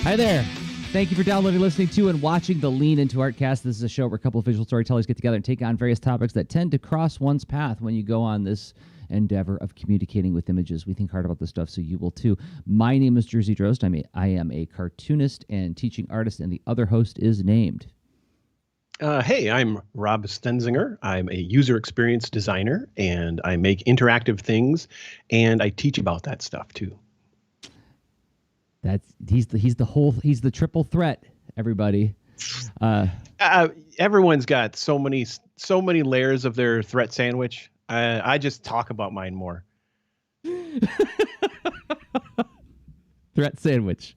Hi there. Thank you for downloading, listening to, and watching the Lean Into Artcast. This is a show where a couple of visual storytellers get together and take on various topics that tend to cross one's path when you go on this endeavor of communicating with images. We think hard about this stuff, so you will too. My name is Jerzy Drost. I am a cartoonist and teaching artist, and the other host is named. Hey, I'm Rob Stenzinger. I'm a user experience designer, and I make interactive things, and I teach about that stuff too. He's the triple threat, everybody. Everyone's got so many layers of their threat sandwich. I just talk about mine more. Threat sandwich.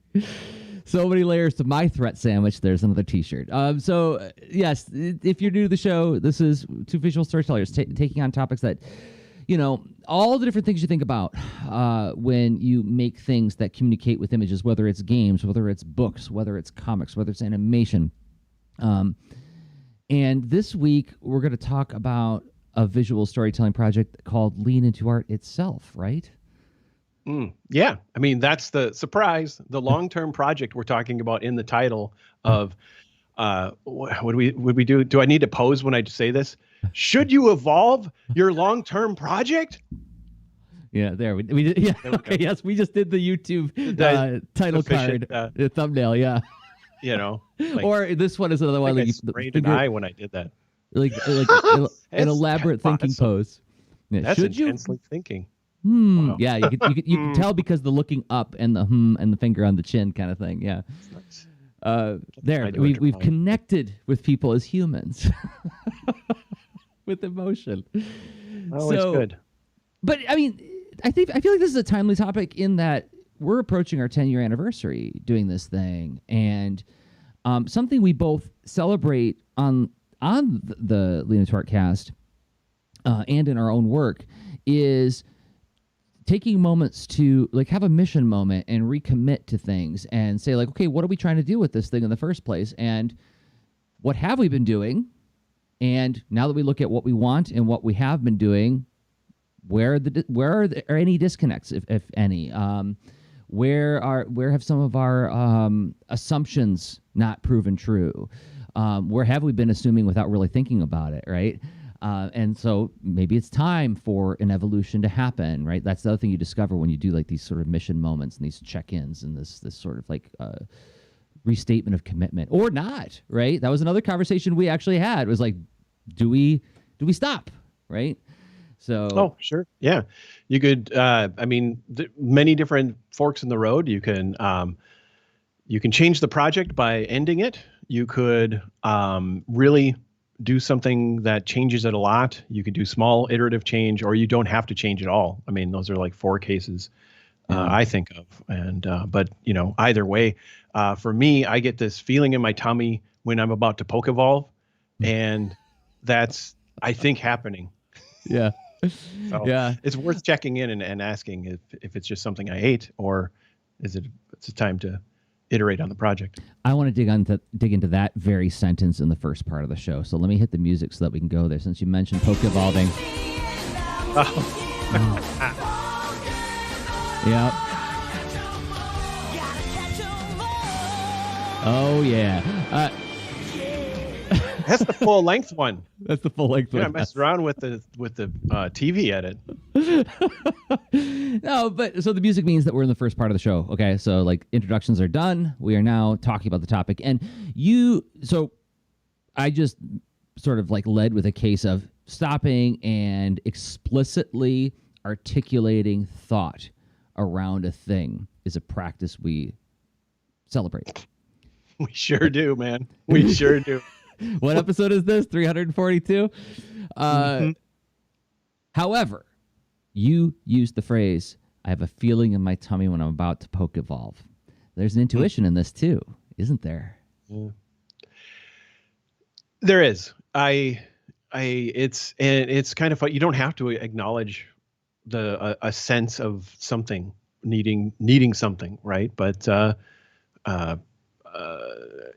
So many layers to my threat sandwich. There's another T-shirt. So yes, if you're new to the show, this is two visual storytellers taking on topics that, you know, all the different things you think about when you make things that communicate with images, whether it's games, whether it's books, whether it's comics, whether it's animation. And this week, we're going to talk about a visual storytelling project called Lean Into Art itself, right? Yeah. I mean, that's the surprise, the long-term project we're talking about in the title of what would we do? Do I need to pose when I say this? Should you evolve your long-term project? Yeah, there we did. Yeah, okay, yes, we just did the YouTube title card, the thumbnail. Yeah, you know, like, or this one is another one. I sprained an eye when I did that. Like an elaborate thinking pose. Yeah. That's Should intensely thinking. Wow. Yeah, you can tell because the looking up and the and the finger on the chin kind of thing. Yeah. There, we've connected with people as humans. With emotion. Always good. But I mean, I feel like this is a timely topic in that we're approaching our 10-year anniversary doing this thing, and something we both celebrate on the Lean Into Artcast and in our own work is taking moments to like have a mission moment and recommit to things and say like, okay, what are we trying to do with this thing in the first place, and what have we been doing? And now that we look at what we want and what we have been doing, where are there any disconnects, if any? Where have some of our assumptions not proven true? Where have we been assuming without really thinking about it, right? And so maybe it's time for an evolution to happen, right? That's the other thing you discover when you do like these sort of mission moments and these check-ins and this sort of like restatement of commitment or not, right? That was another conversation we actually had. It was like, do we stop, right? So oh, sure. Yeah. You could I mean, many different forks in the road. You can change the project by ending it. You could really do something that changes it a lot. You could do small iterative change, or you don't have to change at all. I mean, those are like four cases I think of. And but you know, either way, for me, I get this feeling in my tummy when I'm about to poke evolve, and that's, I think, happening. Yeah. So yeah, it's worth checking in and asking if it's just something I ate, or it's a time to iterate on the project. I want to dig into that very sentence in the first part of the show. So let me hit the music so that we can go there, since you mentioned poke evolving. Yep. Oh yeah. That's the full length one. That's the full length one. I messed around with the TV edit. No, but so the music means that we're in the first part of the show. Okay, so like introductions are done. We are now talking about the topic, and so I just sort of like led with a case of stopping and explicitly articulating thought around a thing is a practice we celebrate. We sure do, man. We sure do. What episode is this? 342? However, you used the phrase, I have a feeling in my tummy when I'm about to poke evolve. There's an intuition in this too, isn't there? Yeah. There is. It's kind of fun. You don't have to acknowledge a sense of something needing something, right? But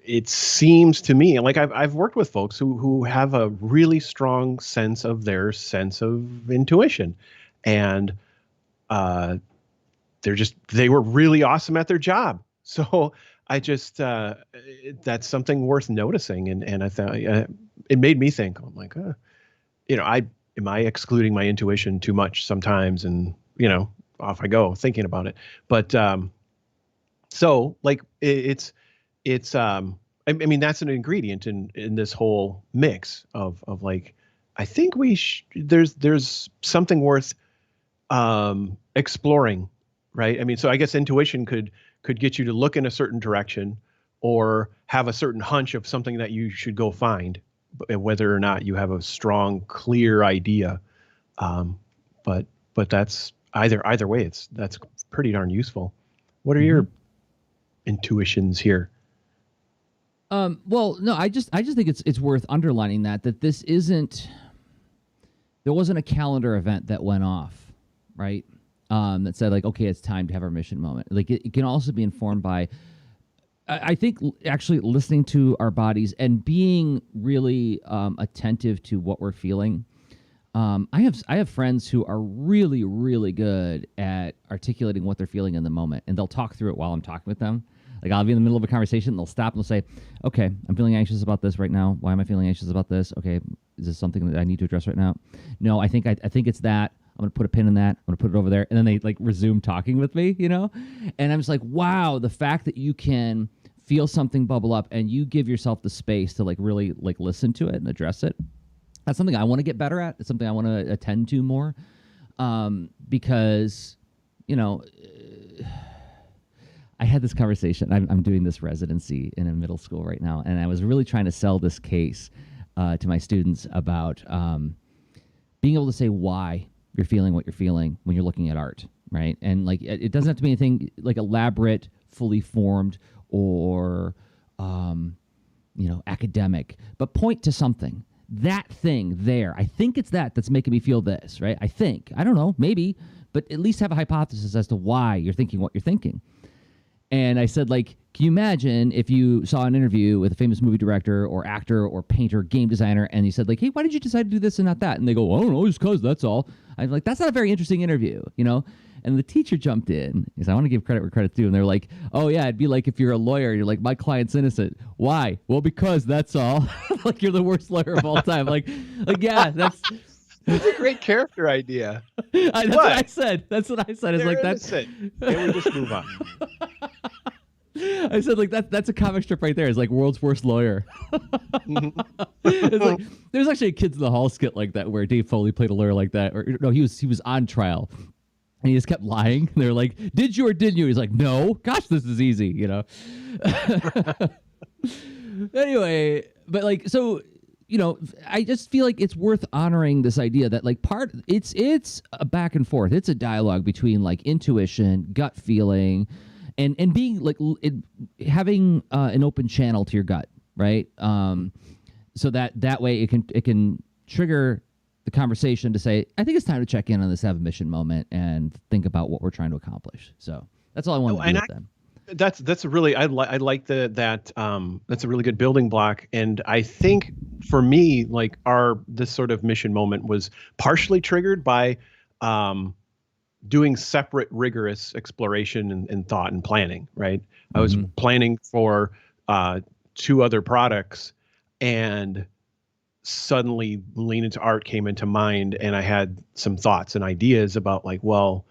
it seems to me like I've worked with folks who have a really strong sense of their sense of intuition, and they were really awesome at their job. So I just that's something worth noticing, and I thought it made me think. I'm like, am I excluding my intuition too much sometimes? And off I go thinking about it. But so like it's I mean that's an ingredient in this whole mix of like I think there's something worth exploring, right? I mean, so I guess intuition could get you to look in a certain direction or have a certain hunch of something that you should go find, whether or not you have a strong, clear idea. But that's either way, that's pretty darn useful. What are your intuitions here? Well, no, I just think it's worth underlining that this isn't. There wasn't a calendar event that went off, right? That said, like, okay, it's time to have our mission moment. Like, it can also be informed by, I think, actually listening to our bodies and being really attentive to what we're feeling. I have friends who are really, really good at articulating what they're feeling in the moment, and they'll talk through it while I'm talking with them. Like, I'll be in the middle of a conversation, and they'll stop and they'll say, okay, I'm feeling anxious about this right now. Why am I feeling anxious about this? Okay, is this something that I need to address right now? No, I think it's that. I'm going to put a pin in that. I'm going to put it over there. And then they like resume talking with me, And I'm just like, wow, the fact that you can feel something bubble up and you give yourself the space to like really like listen to it and address it. That's something I want to get better at. It's something I want to attend to more. Because, I had this conversation. I'm doing this residency in a middle school right now, and I was really trying to sell this case to my students about being able to say why you're feeling what you're feeling when you're looking at art, right? And like it doesn't have to be anything like elaborate, fully formed, or academic, but point to something. That thing there, I think it's that's making me feel this, right? I don't know, maybe, but at least have a hypothesis as to why you're thinking what you're thinking. And I said, like, can you imagine if you saw an interview with a famous movie director or actor or painter, game designer, and you said, like, hey, why did you decide to do this and not that? And they go, I don't know, just because, that's all. I'm like, that's not a very interesting interview, And the teacher jumped in. He said, I want to give credit where credit's due. And they're like, oh, yeah, it'd be like if you're a lawyer, you're like, my client's innocent. Why? Well, because that's all. Like, you're the worst lawyer of all time. Like, yeah, that's... That's a great character idea. That's what I said. That's what I said. It's like that's it. Can we just move on? I said, like, that's a comic strip right there. It's like world's worst lawyer. It's like there's actually a Kids in the Hall skit like that where Dave Foley played a lawyer like that. Or no, he was on trial. And he just kept lying. They're like, did you or didn't you? He's like, no. Gosh, this is easy, Anyway, but like so I just feel like it's worth honoring this idea that like it's a back and forth. It's a dialogue between like intuition, gut feeling, and being like having an open channel to your gut, right? So that way it can trigger the conversation to say, I think it's time to check in on this, have a mission moment, and think about what we're trying to accomplish. So that's all I wanted to do with them. That's a really I like that's a really good building block, and I think for me like this sort of mission moment was partially triggered by doing separate rigorous exploration and thought and planning, right? I was planning for 2 other products, and suddenly Lean Into Art came into mind, and I had some thoughts and ideas about like, well,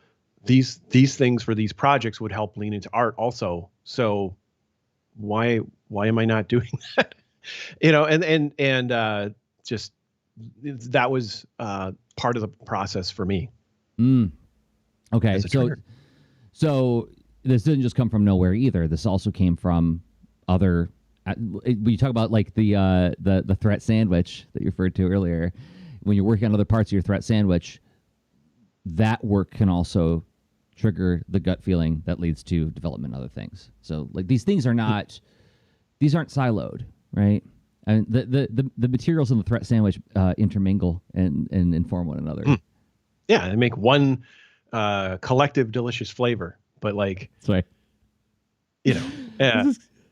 these things for these projects would help Lean Into Art also. So why am I not doing that? And just that was part of the process for me. Okay. So this didn't just come from nowhere either. This also came from other, when you talk about like the threat sandwich that you referred to earlier, when you're working on other parts of your threat sandwich, that work can also trigger the gut feeling that leads to development of other things. So like these things aren't siloed, right? And the materials in the threat sandwich intermingle and inform one another. Yeah, they make one collective delicious flavor. But like, sorry, yeah.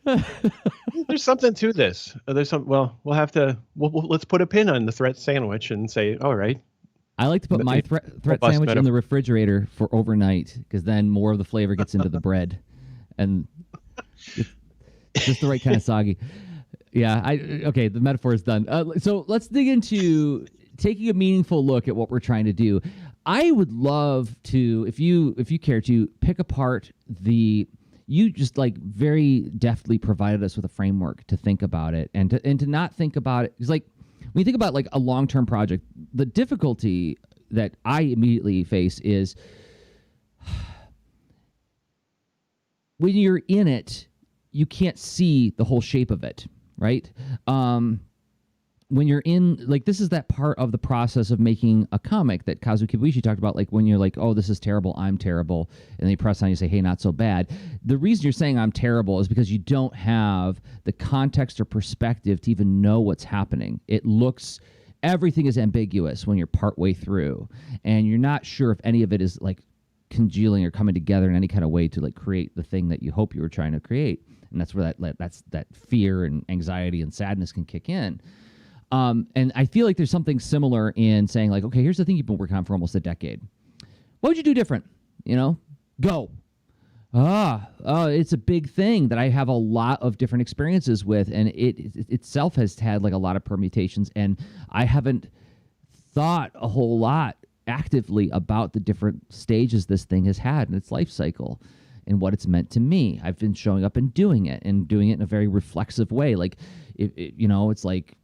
There's something to this. There's some. Well, let's put a pin on the threat sandwich and say, all right. I like to put my threat sandwich in the refrigerator for overnight, because then more of the flavor gets into the bread, and Just the right kind of soggy. Yeah. Okay. The metaphor is done. So let's dig into taking a meaningful look at what we're trying to do. I would love to, if you care to, pick apart you just like very deftly provided us with a framework to think about it and to not think about it. Because like when you think about like a long-term project, the difficulty that I immediately face is when you're in it, you can't see the whole shape of it, right? When you're in, like, this is that part of the process of making a comic that Kazu Kibuishi talked about, like when you're like, oh, this is terrible, I'm terrible, and then you press on, you say, hey, not so bad. The reason you're saying I'm terrible is because you don't have the context or perspective to even know what's happening. Everything is ambiguous when you're partway through, and you're not sure if any of it is like congealing or coming together in any kind of way to like create the thing that you hope you were trying to create. And that's where that fear and anxiety and sadness can kick in. And I feel like there's something similar in saying like, okay, here's the thing you've been working on for almost a decade. What would you do different? Go. It's a big thing that I have a lot of different experiences with, and it itself has had like a lot of permutations, and I haven't thought a whole lot actively about the different stages this thing has had in its life cycle and what it's meant to me. I've been showing up and doing it in a very reflexive way. Like, it's like,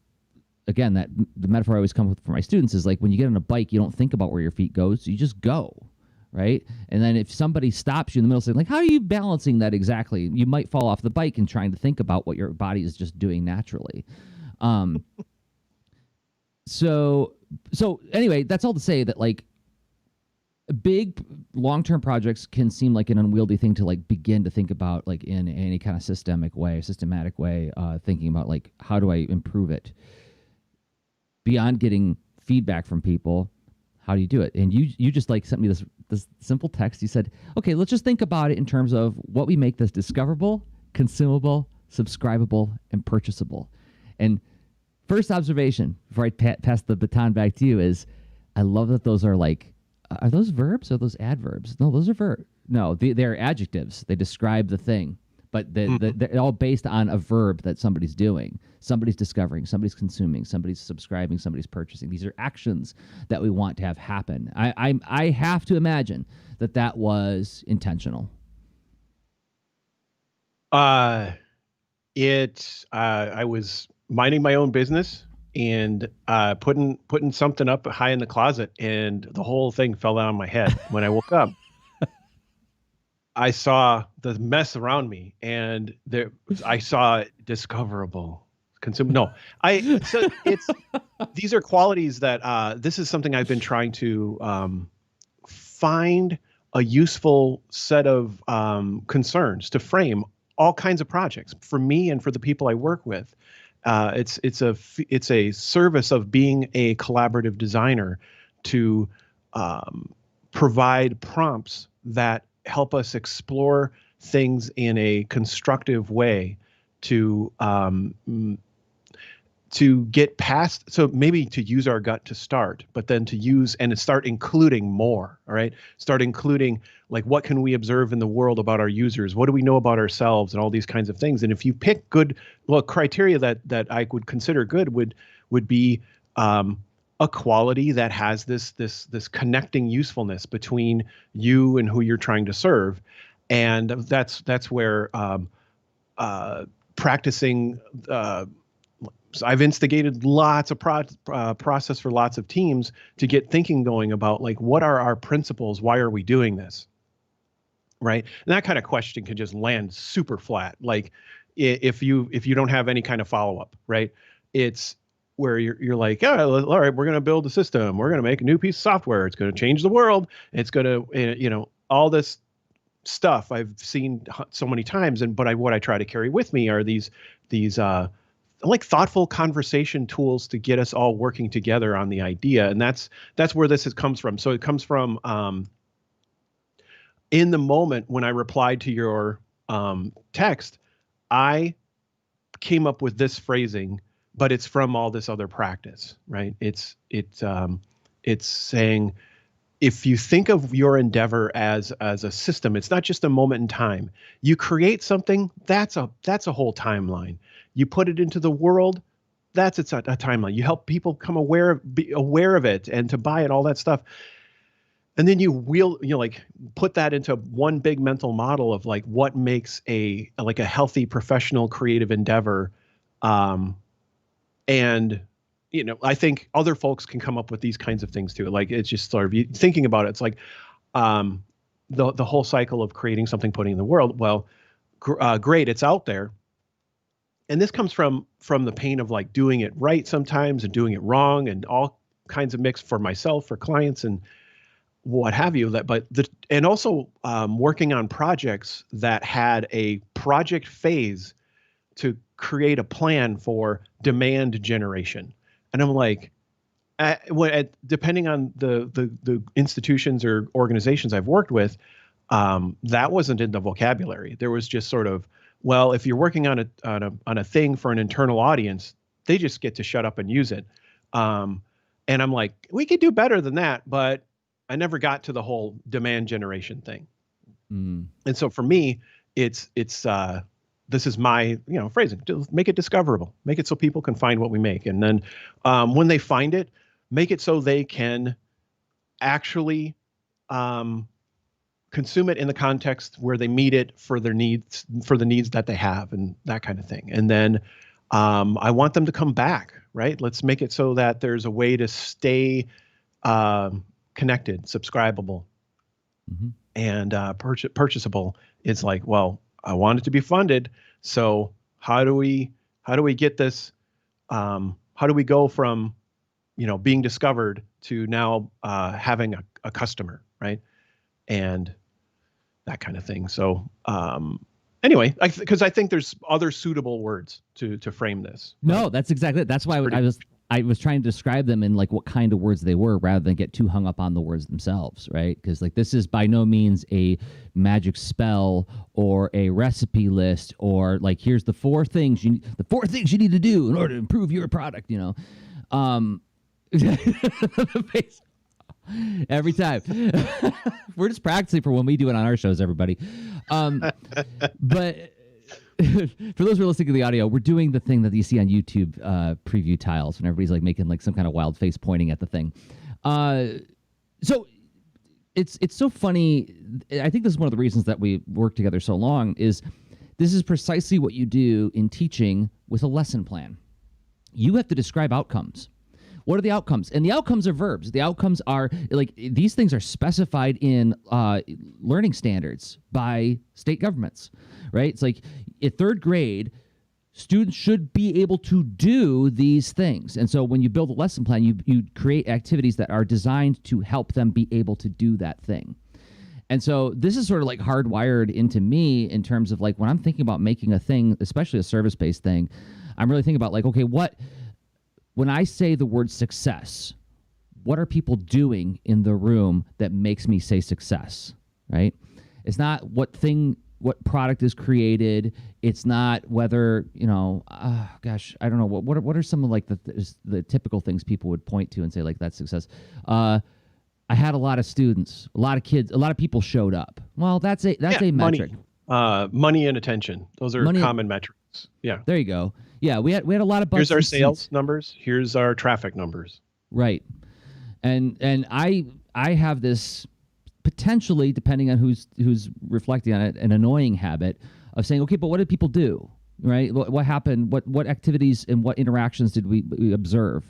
again, that the metaphor I always come with for my students is like when you get on a bike, you don't think about where your feet go, so you just go, right? And then if somebody stops you in the middle saying like, how are you balancing that exactly? You might fall off the bike and trying to think about what your body is just doing naturally. So anyway, that's all to say that like big long-term projects can seem like an unwieldy thing to like begin to think about like in any kind of systematic way, thinking about like, how do I improve it? Beyond getting feedback from people, how do you do it? And you just like sent me this simple text. You said, okay, let's just think about it in terms of what we make this discoverable, consumable, subscribable, and purchasable. And first observation before I pass the baton back to you is, I love that those are like, are those verbs or are those adverbs? No, those are verbs. No, they're adjectives. They describe the thing. But they're all based on a verb that somebody's doing. Somebody's discovering, somebody's consuming, somebody's subscribing, somebody's purchasing. These are actions that we want to have happen. I have to imagine that was intentional. I was minding my own business and putting something up high in the closet, and the whole thing fell down on my head when I woke up. I saw the mess around me, and I saw discoverable, consume. No, so these are qualities that this is something I've been trying to find a useful set of concerns to frame all kinds of projects for me and for the people I work with. It's a service of being a collaborative designer to provide prompts that help us explore things in a constructive way to get past. So maybe to use our gut to start, but then to use and start including more. All right. Start including like, what can we observe in the world about our users? What do we know about ourselves and all these kinds of things? And if you pick good, criteria that I would consider good would be a quality that has this connecting usefulness between you and who you're trying to serve. And that's where practicing. So I've instigated lots of process for lots of teams to get thinking going about like, what are our principles? Why are we doing this? Right. And that kind of question can just land super flat. Like if you don't have any kind of follow-up, right? It's where you're like, yeah, all right, we're going to build a system. We're going to make a new piece of software. It's going to change the world. It's going to, all this stuff I've seen so many times. But what I try to carry with me are these like thoughtful conversation tools to get us all working together on the idea. And that's where this comes from. So it comes from in the moment when I replied to your text, I came up with this phrasing, but it's from all this other practice, right? It's saying if you think of your endeavor as a system, it's not just a moment in time. You create something, that's a whole timeline. You put it into the world, that's a timeline. You help people be aware of it and to buy it, all that stuff. And then like put that into one big mental model of like what makes a healthy professional creative endeavor. And I think other folks can come up with these kinds of things too. Like it's just sort of thinking about it. It's like the whole cycle of creating something, putting it in the world. Well, great, it's out there. And this comes from the pain of like doing it right sometimes and doing it wrong and all kinds of mix for myself, for clients and what have you. And also working on projects that had a project phase to create a plan for demand generation. And I'm like, depending on the institutions or organizations I've worked with, that wasn't in the vocabulary. There was just sort of, well, if you're working on a thing for an internal audience, they just get to shut up and use it. And I'm like, we could do better than that, but I never got to the whole demand generation thing. And so for me, it's this is my, phrasing, make it discoverable, make it so people can find what we make. And then when they find it, make it so they can actually consume it in the context where they meet it for their needs, for the needs that they have and that kind of thing. And then I want them to come back, right? Let's make it so that there's a way to stay connected, subscribable, and purchasable. It's like, well, I want it to be funded. So how do we get this? How do we go from, being discovered to now having a customer, right? And that kind of thing. So anyway, because I think there's other suitable words to frame this. No, right? That's exactly it. That's why I was trying to describe them in like what kind of words they were rather than get too hung up on the words themselves, right? Because like this is by no means a magic spell or a recipe list or like here's the four things you need to do in order to improve your product, Every time. We're just practicing for when we do it on our shows, everybody. But for those who are listening to the audio, we're doing the thing that you see on YouTube preview tiles when everybody's like making like some kind of wild face pointing at the thing. So it's so funny. I think this is one of the reasons that we work together so long is this is precisely what you do in teaching with a lesson plan. You have to describe outcomes. What are the outcomes? And the outcomes are verbs. The outcomes are like these things are specified in learning standards by state governments, right? It's like in third grade, students should be able to do these things. And so when you build a lesson plan, you create activities that are designed to help them be able to do that thing. And so this is sort of like hardwired into me in terms of like when I'm thinking about making a thing, especially a service-based thing, I'm really thinking about like, okay, when I say the word success, what are people doing in the room that makes me say success, right? It's not what product is created. It's not whether, I don't know. What are some of like the typical things people would point to and say like that's success? I had a lot of students, a lot of kids, a lot of people showed up. Well, that's a metric. Money and attention. Those are common metrics. Yeah. There you go. Yeah, we had a lot of butts. Here's our sales numbers. Here's our traffic numbers. Right, and I have this potentially, depending on who's reflecting on it, an annoying habit of saying, okay, but what did people do? Right? What happened? What activities and what interactions did we observe?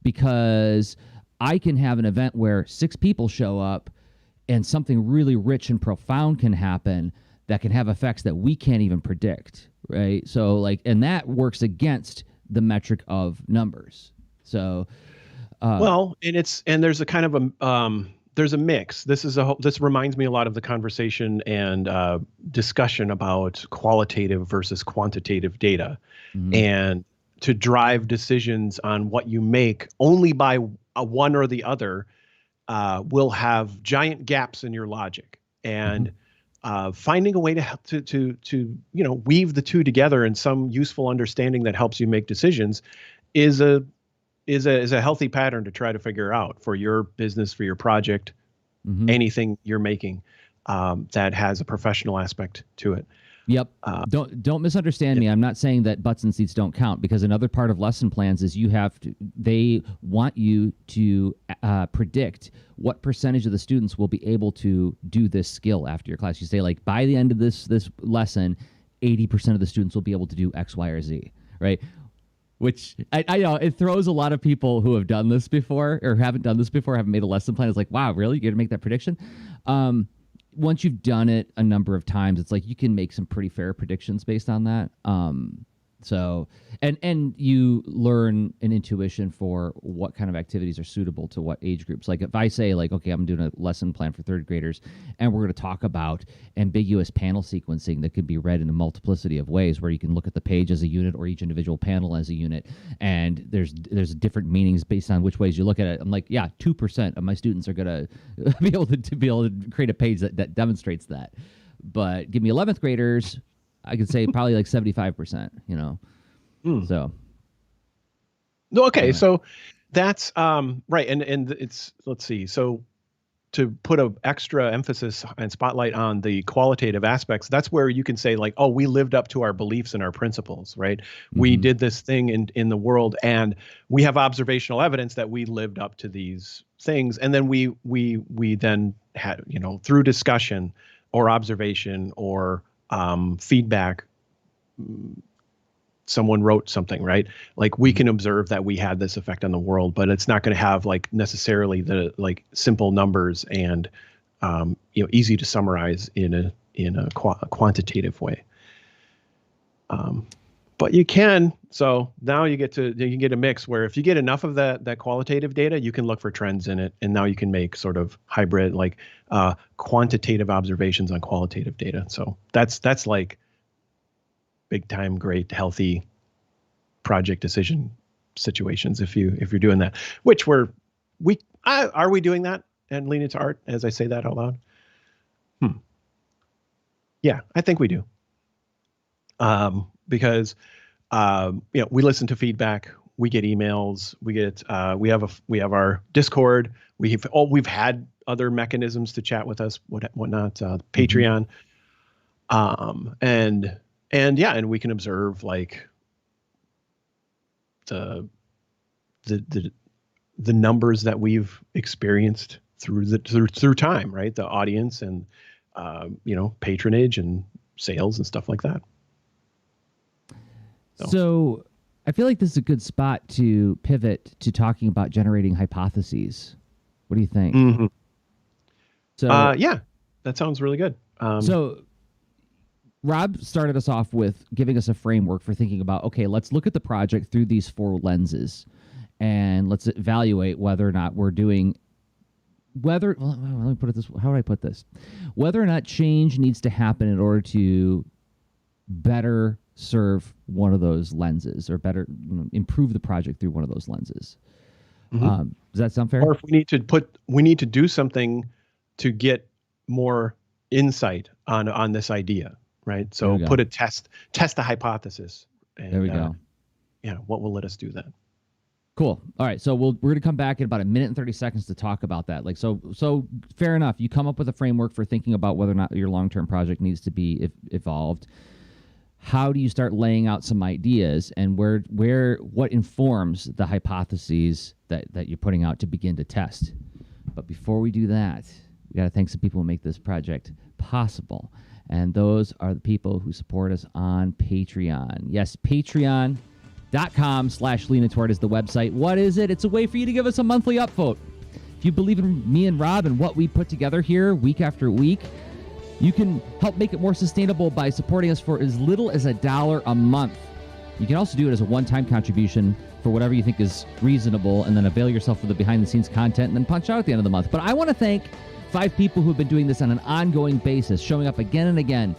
Because I can have an event where 6 people show up, and something really rich and profound can happen that can have effects that we can't even predict. Right. So like, and that works against the metric of numbers. So, and there's a kind of there's a mix. This reminds me a lot of the conversation and discussion about qualitative versus quantitative data, and to drive decisions on what you make only by one or the other will have giant gaps in your logic and. Finding a way to weave the two together in some useful understanding that helps you make decisions is a healthy pattern to try to figure out for your business, for your project, anything you're making that has a professional aspect to it. Yep. Don't misunderstand me. I'm not saying that butts and seats don't count, because another part of lesson plans is they want you to predict what percentage of the students will be able to do this skill after your class. You say, like, by the end of this lesson, 80% of the students will be able to do X, Y, or Z, right? Which I know it throws a lot of people who have done this before or haven't done this before, haven't made a lesson plan. It's like, wow, really? You're going to make that prediction? Once you've done it a number of times, it's like you can make some pretty fair predictions based on that. So you learn an intuition for what kind of activities are suitable to what age groups. Like if I say, like, okay, I'm doing a lesson plan for third graders, and we're going to talk about ambiguous panel sequencing that could be read in a multiplicity of ways, where you can look at the page as a unit or each individual panel as a unit, and there's different meanings based on which ways you look at it. I'm like, yeah, 2% of my students are going to be able to create a page that demonstrates that. But give me 11th graders, I could say probably like 75%, So. No, okay. So that's right. And it's, let's see. So to put an extra emphasis and spotlight on the qualitative aspects, that's where you can say, like, oh, we lived up to our beliefs and our principles, right? We did this thing in the world, and we have observational evidence that we lived up to these things. And then we then had, through discussion or observation or feedback, someone wrote something, right? Like, we can observe that we had this effect on the world, but it's not going to have like necessarily the like simple numbers and easy to summarize in a quantitative way. But you can. So now you can get a mix where if you get enough of that qualitative data, you can look for trends in it, and now you can make sort of hybrid, like quantitative observations on qualitative data. So that's like big time, great, healthy project decision situations if you're doing that. Which are we doing that and leaning to art as I say that out loud? Yeah, I think we do. Because we listen to feedback, we get emails, we have our Discord, we've had other mechanisms to chat with us, whatnot, Patreon, and we can observe like the numbers that we've experienced through time, right? The audience and patronage and sales and stuff like that. So I feel like this is a good spot to pivot to talking about generating hypotheses. What do you think? Mm-hmm. So yeah, that sounds really good. So Rob started us off with giving us a framework for thinking about, okay, let's look at the project through these 4 lenses, and let's evaluate whether or not we're doing let me put it this way. How would I put this? Whether or not change needs to happen in order to better serve one of those lenses, or better improve the project through one of those lenses. Does that sound fair? Or if we need to do something to get more insight on this idea, right? So test the hypothesis. And, there we go. Yeah, what will let us do that? Cool. All right. So we're going to come back in about a minute and 30 seconds to talk about that. Like, so fair enough. You come up with a framework for thinking about whether or not your long-term project needs to be evolved. How do you start laying out some ideas, and what informs the hypotheses that you're putting out to begin to test? But before we do that, we got to thank some people who make this project possible. And those are the people who support us on Patreon. Yes, patreon.com/leanintoward is the website. What is it? It's a way for you to give us a monthly upvote. If you believe in me and Rob and what we put together here week after week, you can help make it more sustainable by supporting us for as little as $1 a month. You can also do it as a one-time contribution for whatever you think is reasonable, and then avail yourself of the behind-the-scenes content and then punch out at the end of the month. But I want to thank 5 people who have been doing this on an ongoing basis, showing up again and again.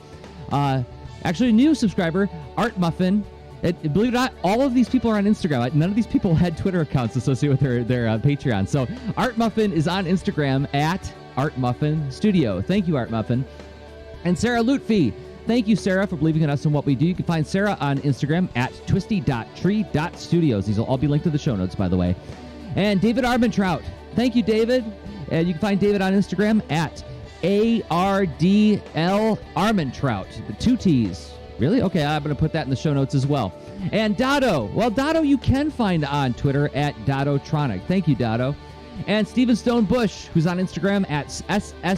Actually, a new subscriber, Art Muffin. Believe it or not, all of these people are on Instagram. None of these people had Twitter accounts associated with their Patreon. So Art Muffin is on Instagram at Art Muffin Studio. Thank you, Art Muffin. And Sarah Lutfi. Thank you, Sarah, for believing in us and what we do. You can find Sarah on Instagram at twisty.tree.studios. These will all be linked to the show notes, by the way. And David Armentrout. Thank you, David. And you can find David on Instagram at ARDL Armentrout. The 2 T's. Really? Okay, I'm going to put that in the show notes as well. And Dotto. Well, Dotto you can find on Twitter at Dottotronic. Thank you, Dotto. And Stephen Stone Bush, who's on Instagram at SSStonebush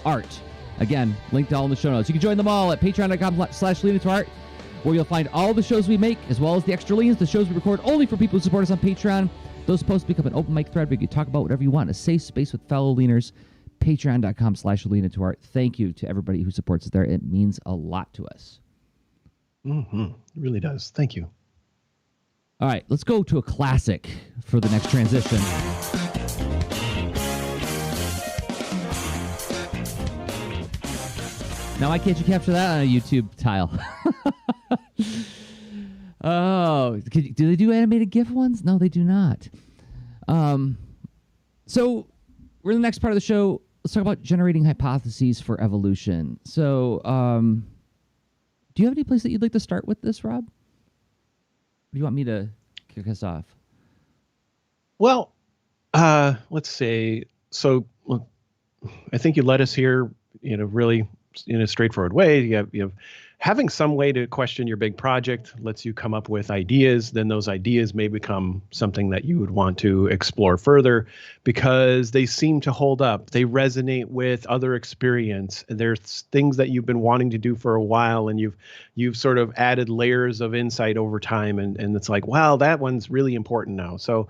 Art. Again, linked all in the show notes. You can join them all at patreon.com/leaningtoart, where you'll find all the shows we make, as well as the extra leans, the shows we record only for people who support us on Patreon. Those posts become an open mic thread where you can talk about whatever you want, a safe space with fellow leaners. Patreon.com/leaningtoart. Thank you to everybody who supports us there. It means a lot to us. Mm-hmm. It really does. Thank you. All right, let's go to a classic for the next transition. Now, why can't you capture that on a YouTube tile? Oh, do they do animated GIF ones? No, they do not. So we're in the next part of the show. Let's talk about generating hypotheses for evolution. So do you have any place that you'd like to start with this, Rob? Or do you want me to kick us off? Well, let's say, so I think you led us here, really in a straightforward way. You have having some way to question your big project lets you come up with ideas. Then those ideas may become something that you would want to explore further because they seem to hold up. They resonate with other experience. There's things that you've been wanting to do for a while, and you've sort of added layers of insight over time. And it's like, wow, that one's really important now. So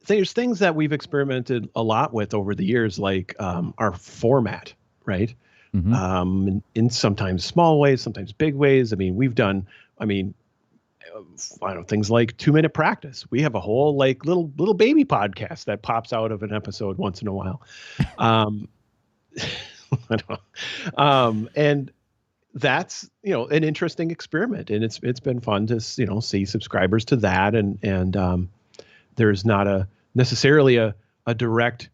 there's things that we've experimented a lot with over the years, like our format, right? Mm-hmm. In sometimes small ways, sometimes big ways. We've done, things like 2-minute practice. We have a whole little baby podcast that pops out of an episode once in a while. And that's, an interesting experiment, and it's been fun to, see subscribers to that. And there's not necessarily a direct,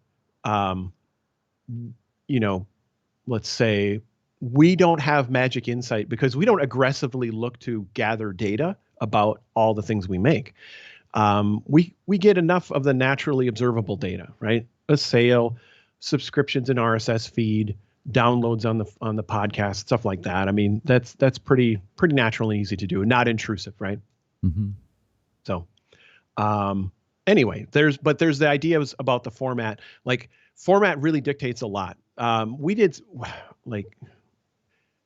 let's say we don't have magic insight because we don't aggressively look to gather data about all the things we make. We get enough of the naturally observable data, right? A sale, subscriptions in RSS feed, downloads on the podcast, stuff like that. That's pretty natural and easy to do, not intrusive, right? Mm-hmm. So, anyway, there's the ideas about the format. Like, format really dictates a lot.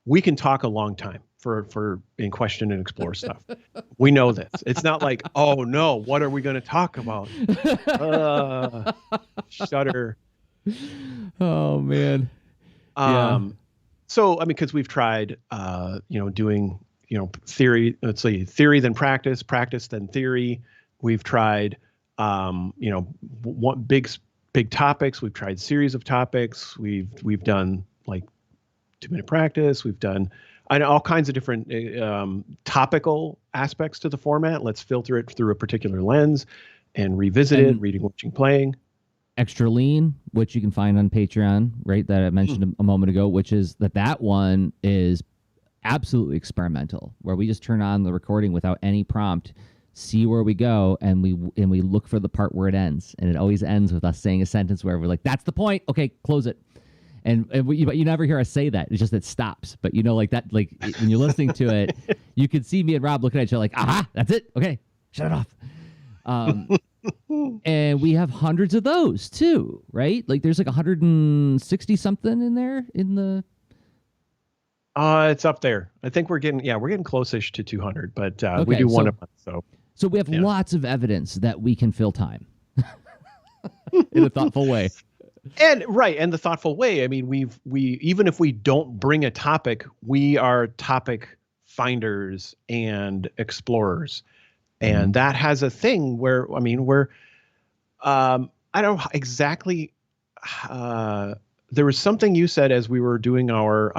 We can talk a long time for in question and explore stuff. We know this. It's not like, oh no, what are we going to talk about? Shudder. Oh man. So, because we've tried, doing, theory, let's say theory, then practice then theory. We've tried, one big topics. We've tried series of topics. We've done like 2-minute practice. We've done all kinds of different topical aspects to the format. Let's filter it through a particular lens and revisit it, reading, watching, playing. Extra Lean, which you can find on Patreon, right? That I mentioned a moment ago, which is that one is absolutely experimental, where we just turn on the recording without any prompt, see where we go, and we look for the part where it ends, and it always ends with us saying a sentence where we're like, "That's the point. Okay, close it." But you never hear us say that. It's just it stops. But like that, like when you're listening to it, you can see me and Rob looking at each other like, "Aha, that's it. Okay, shut it off." And we have hundreds of those too, right? Like there's like 160 something in there in the. It's up there. I think we're getting close-ish to 200, but we do one a month. So we have lots of evidence that we can fill time in a thoughtful way. And the thoughtful way. We even if we don't bring a topic, we are topic finders and explorers, and that has a thing where I don't exactly. There was something you said as we were doing our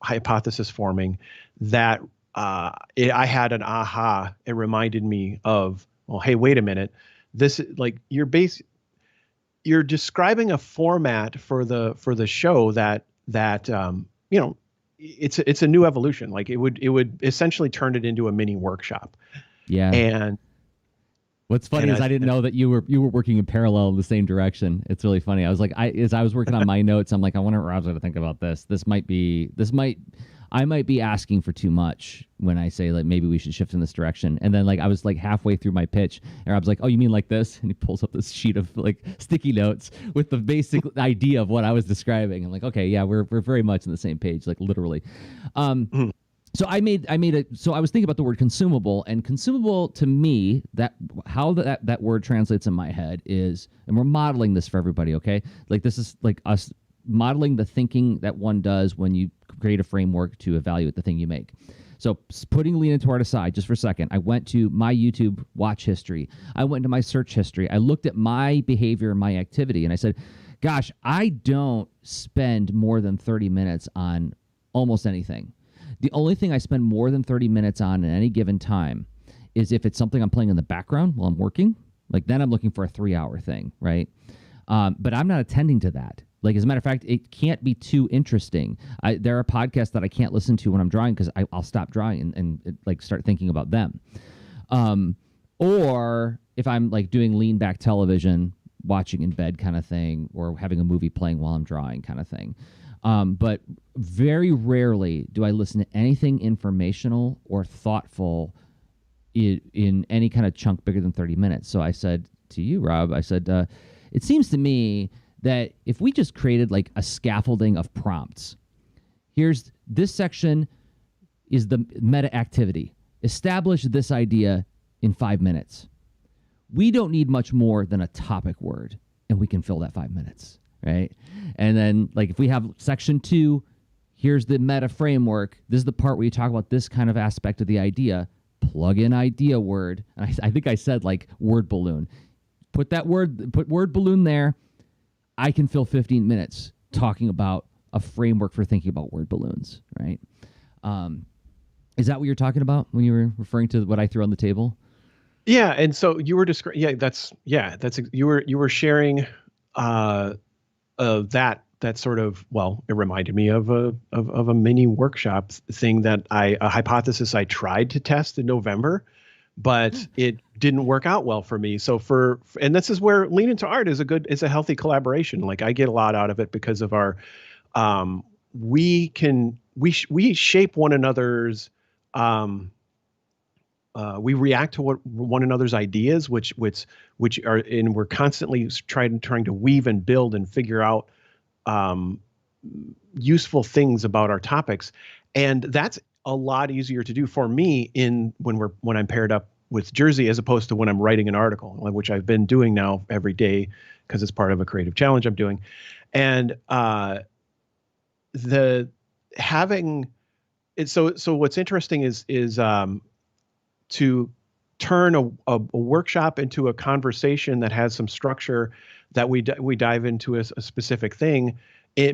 hypothesis forming that I had an aha. It reminded me of, well, hey, wait a minute. This like you're describing a format for the show that it's a new evolution. Like it would essentially turn it into a mini workshop. Yeah. And What's funny And is I didn't know that you were working in parallel in the same direction. It's really funny. I was like, as I was working on my notes, I'm like, I wonder what Rob's going to think about this. I might be asking for too much when I say like maybe we should shift in this direction. And then like I was like halfway through my pitch, and Rob's like, oh, you mean like this? And he pulls up this sheet of like sticky notes with the basic idea of what I was describing. I'm like, okay, yeah, we're very much on the same page, like literally. Mhm. So I was thinking about the word consumable, and consumable to me, that word translates in my head is, and we're modeling this for everybody, okay? Like this is like us modeling the thinking that one does when you create a framework to evaluate the thing you make. So putting lean into art aside just for a second, I went to my YouTube watch history. I went to my search history. I looked at my behavior and my activity, and I said, gosh, I don't spend more than 30 minutes on almost anything. The only thing I spend more than 30 minutes on at any given time is if it's something I'm playing in the background while I'm working. Like then I'm looking for a 3-hour thing, right? But I'm not attending to that. Like as a matter of fact, it can't be too interesting. There are podcasts that I can't listen to when I'm drawing because I'll stop drawing and like start thinking about them. Or if I'm like doing lean back television, watching in bed kind of thing, or having a movie playing while I'm drawing kind of thing. But very rarely do I listen to anything informational or thoughtful in any kind of chunk bigger than 30 minutes. So I said to you, Rob, I said, it seems to me that if we just created like a scaffolding of prompts, here's this section is the meta activity. Establish this idea in 5 minutes. We don't need much more than a topic word, and we can fill that 5 minutes. Right. And then like if we have section 2, here's the meta framework. This is the part where you talk about this kind of aspect of the idea. Plug in idea word. And I think I said like word balloon. Put word balloon there. I can fill 15 minutes talking about a framework for thinking about word balloons. Right. Is that what you're talking about when you were referring to what I threw on the table? Yeah. And so you were describing, you were sharing, that sort of, well, it reminded me of a mini workshop thing that a hypothesis I tried to test in November, but it didn't work out well for me. So and this is where lean into art is a healthy collaboration. Like I get a lot out of it because of our, we shape one another's, we react to one another's ideas, which are, and we're constantly trying to weave and build and figure out useful things about our topics, and that's a lot easier to do for me when I'm paired up with Jerzy as opposed to when I'm writing an article, which I've been doing now every day because it's part of a creative challenge I'm doing, and so what's interesting is to turn a workshop into a conversation that has some structure, that we dive into a specific thing,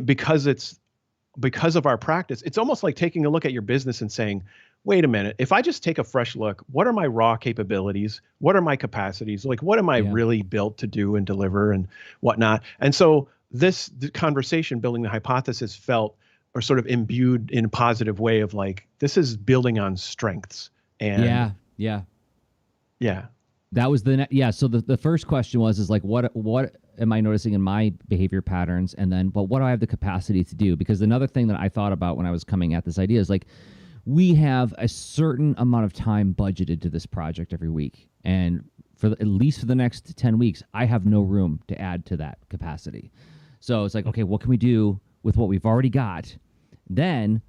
because of our practice. It's almost like taking a look at your business and saying, wait a minute, if I just take a fresh look, what are my raw capabilities? What are my capacities? Like, what am I really built to do and deliver and whatnot? And so the conversation, building the hypothesis, felt or sort of imbued in a positive way of like, this is building on strengths. And yeah. That was so the first question is like, what am I noticing in my behavior patterns? And then, but what do I have the capacity to do? Because another thing that I thought about when I was coming at this idea is like, we have a certain amount of time budgeted to this project every week. And at least for the next 10 weeks, I have no room to add to that capacity. So it's like, okay, what can we do with what we've already got? Then,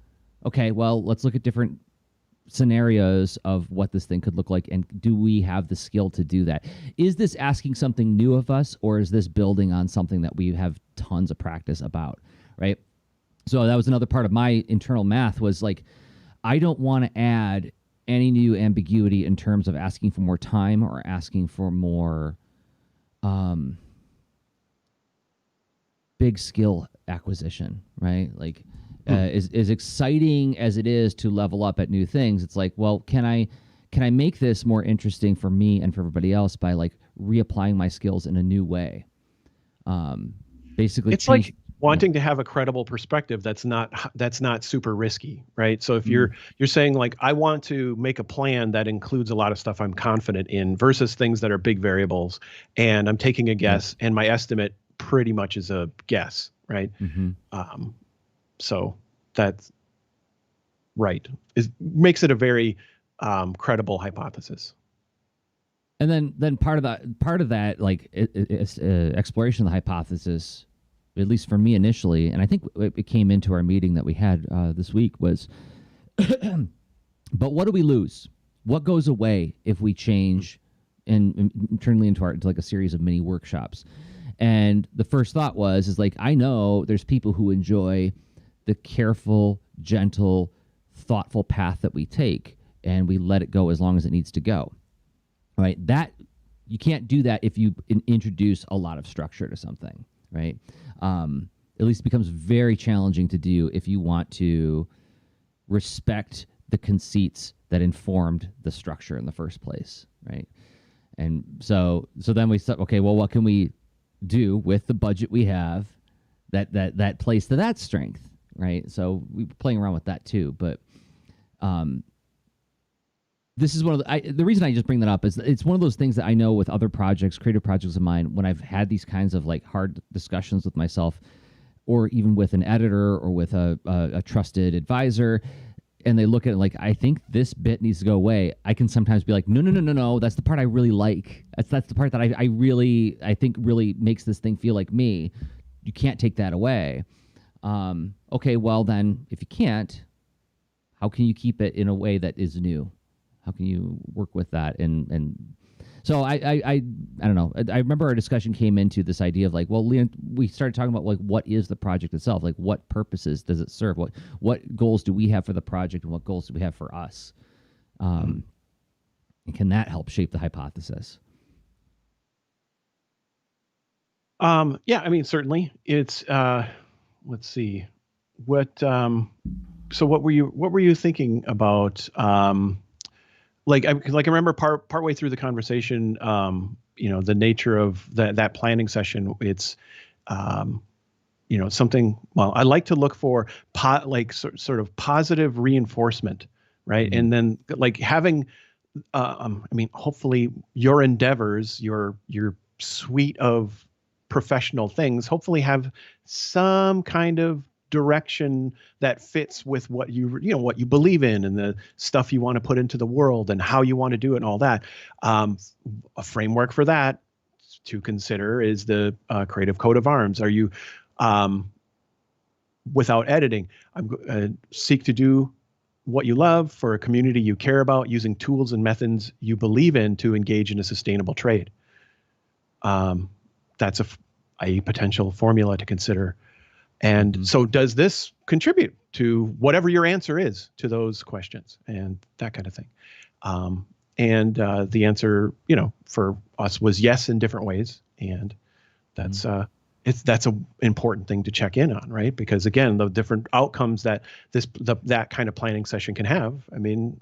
okay, well, let's look at different scenarios of what this thing could look like, and do we have the skill to do that? Is this asking something new of us, or is this building on something that we have tons of practice about, right? So that was another part of my internal math, was like, I don't want to add any new ambiguity in terms of asking for more time or asking for more big skill acquisition, right? Like, as exciting as it is to level up at new things, it's like, well, can I make this more interesting for me and for everybody else by like reapplying my skills in a new way? Basically, it's like wanting to have a credible perspective that's not super risky, right? So if you're saying like, I want to make a plan that includes a lot of stuff I'm confident in versus things that are big variables, and I'm taking a guess, and my estimate pretty much is a guess, right? So that's right. It makes it a very credible hypothesis. And then part of that like exploration of the hypothesis, at least for me initially, and I think it came into our meeting that we had this week, was, but what do we lose? What goes away if we change and turn it into like a series of mini workshops? And the first thought is like, I know there's people who enjoy the careful, gentle, thoughtful path that we take, and we let it go as long as it needs to go. Right? That you can't do that if you introduce a lot of structure to something, right? At least it becomes very challenging to do if you want to respect the conceits that informed the structure in the first place, right? And so then we thought, okay, well, what can we do with the budget we have that plays to that strength, right? So we were playing around with that too, but this is one of the reason I just bring that up is it's one of those things that I know with other projects, creative projects of mine, when I've had these kinds of like hard discussions with myself, or even with an editor or with a trusted advisor, and they look at it like, I think this bit needs to go away. I can sometimes be like, no, that's the part I really like. That's the part that I think really makes this thing feel like me. You can't take that away. Okay, well then, if you can't, how can you keep it in a way that is new? How can you work with that? And so I don't know. I remember our discussion came into this idea of like, well, Leon, we started talking about like, what is the project itself? Like, what purposes does it serve? What goals do we have for the project, and what goals do we have for us? And can that help shape the hypothesis? Yeah, I mean, certainly. It's let's see, so what were you thinking about? Like I remember partway through the conversation, the nature of that planning session. It's, something. Well, I like to look for sort of positive reinforcement, right? And then like having, I mean, hopefully your endeavors, your suite of professional things, hopefully have some kind of direction that fits with what what you believe in and the stuff you want to put into the world and how you want to do it and all that. A framework for that to consider is the creative coat of arms. Are you, without editing, seek to do what you love for a community you care about, using tools and methods you believe in to engage in a sustainable trade. That's a potential formula to consider. And so does this contribute to whatever your answer is to those questions and that kind of thing? And the answer, for us was yes in different ways. And that's that's an important thing to check in on, right? Because again, the different outcomes that that kind of planning session can have, I mean,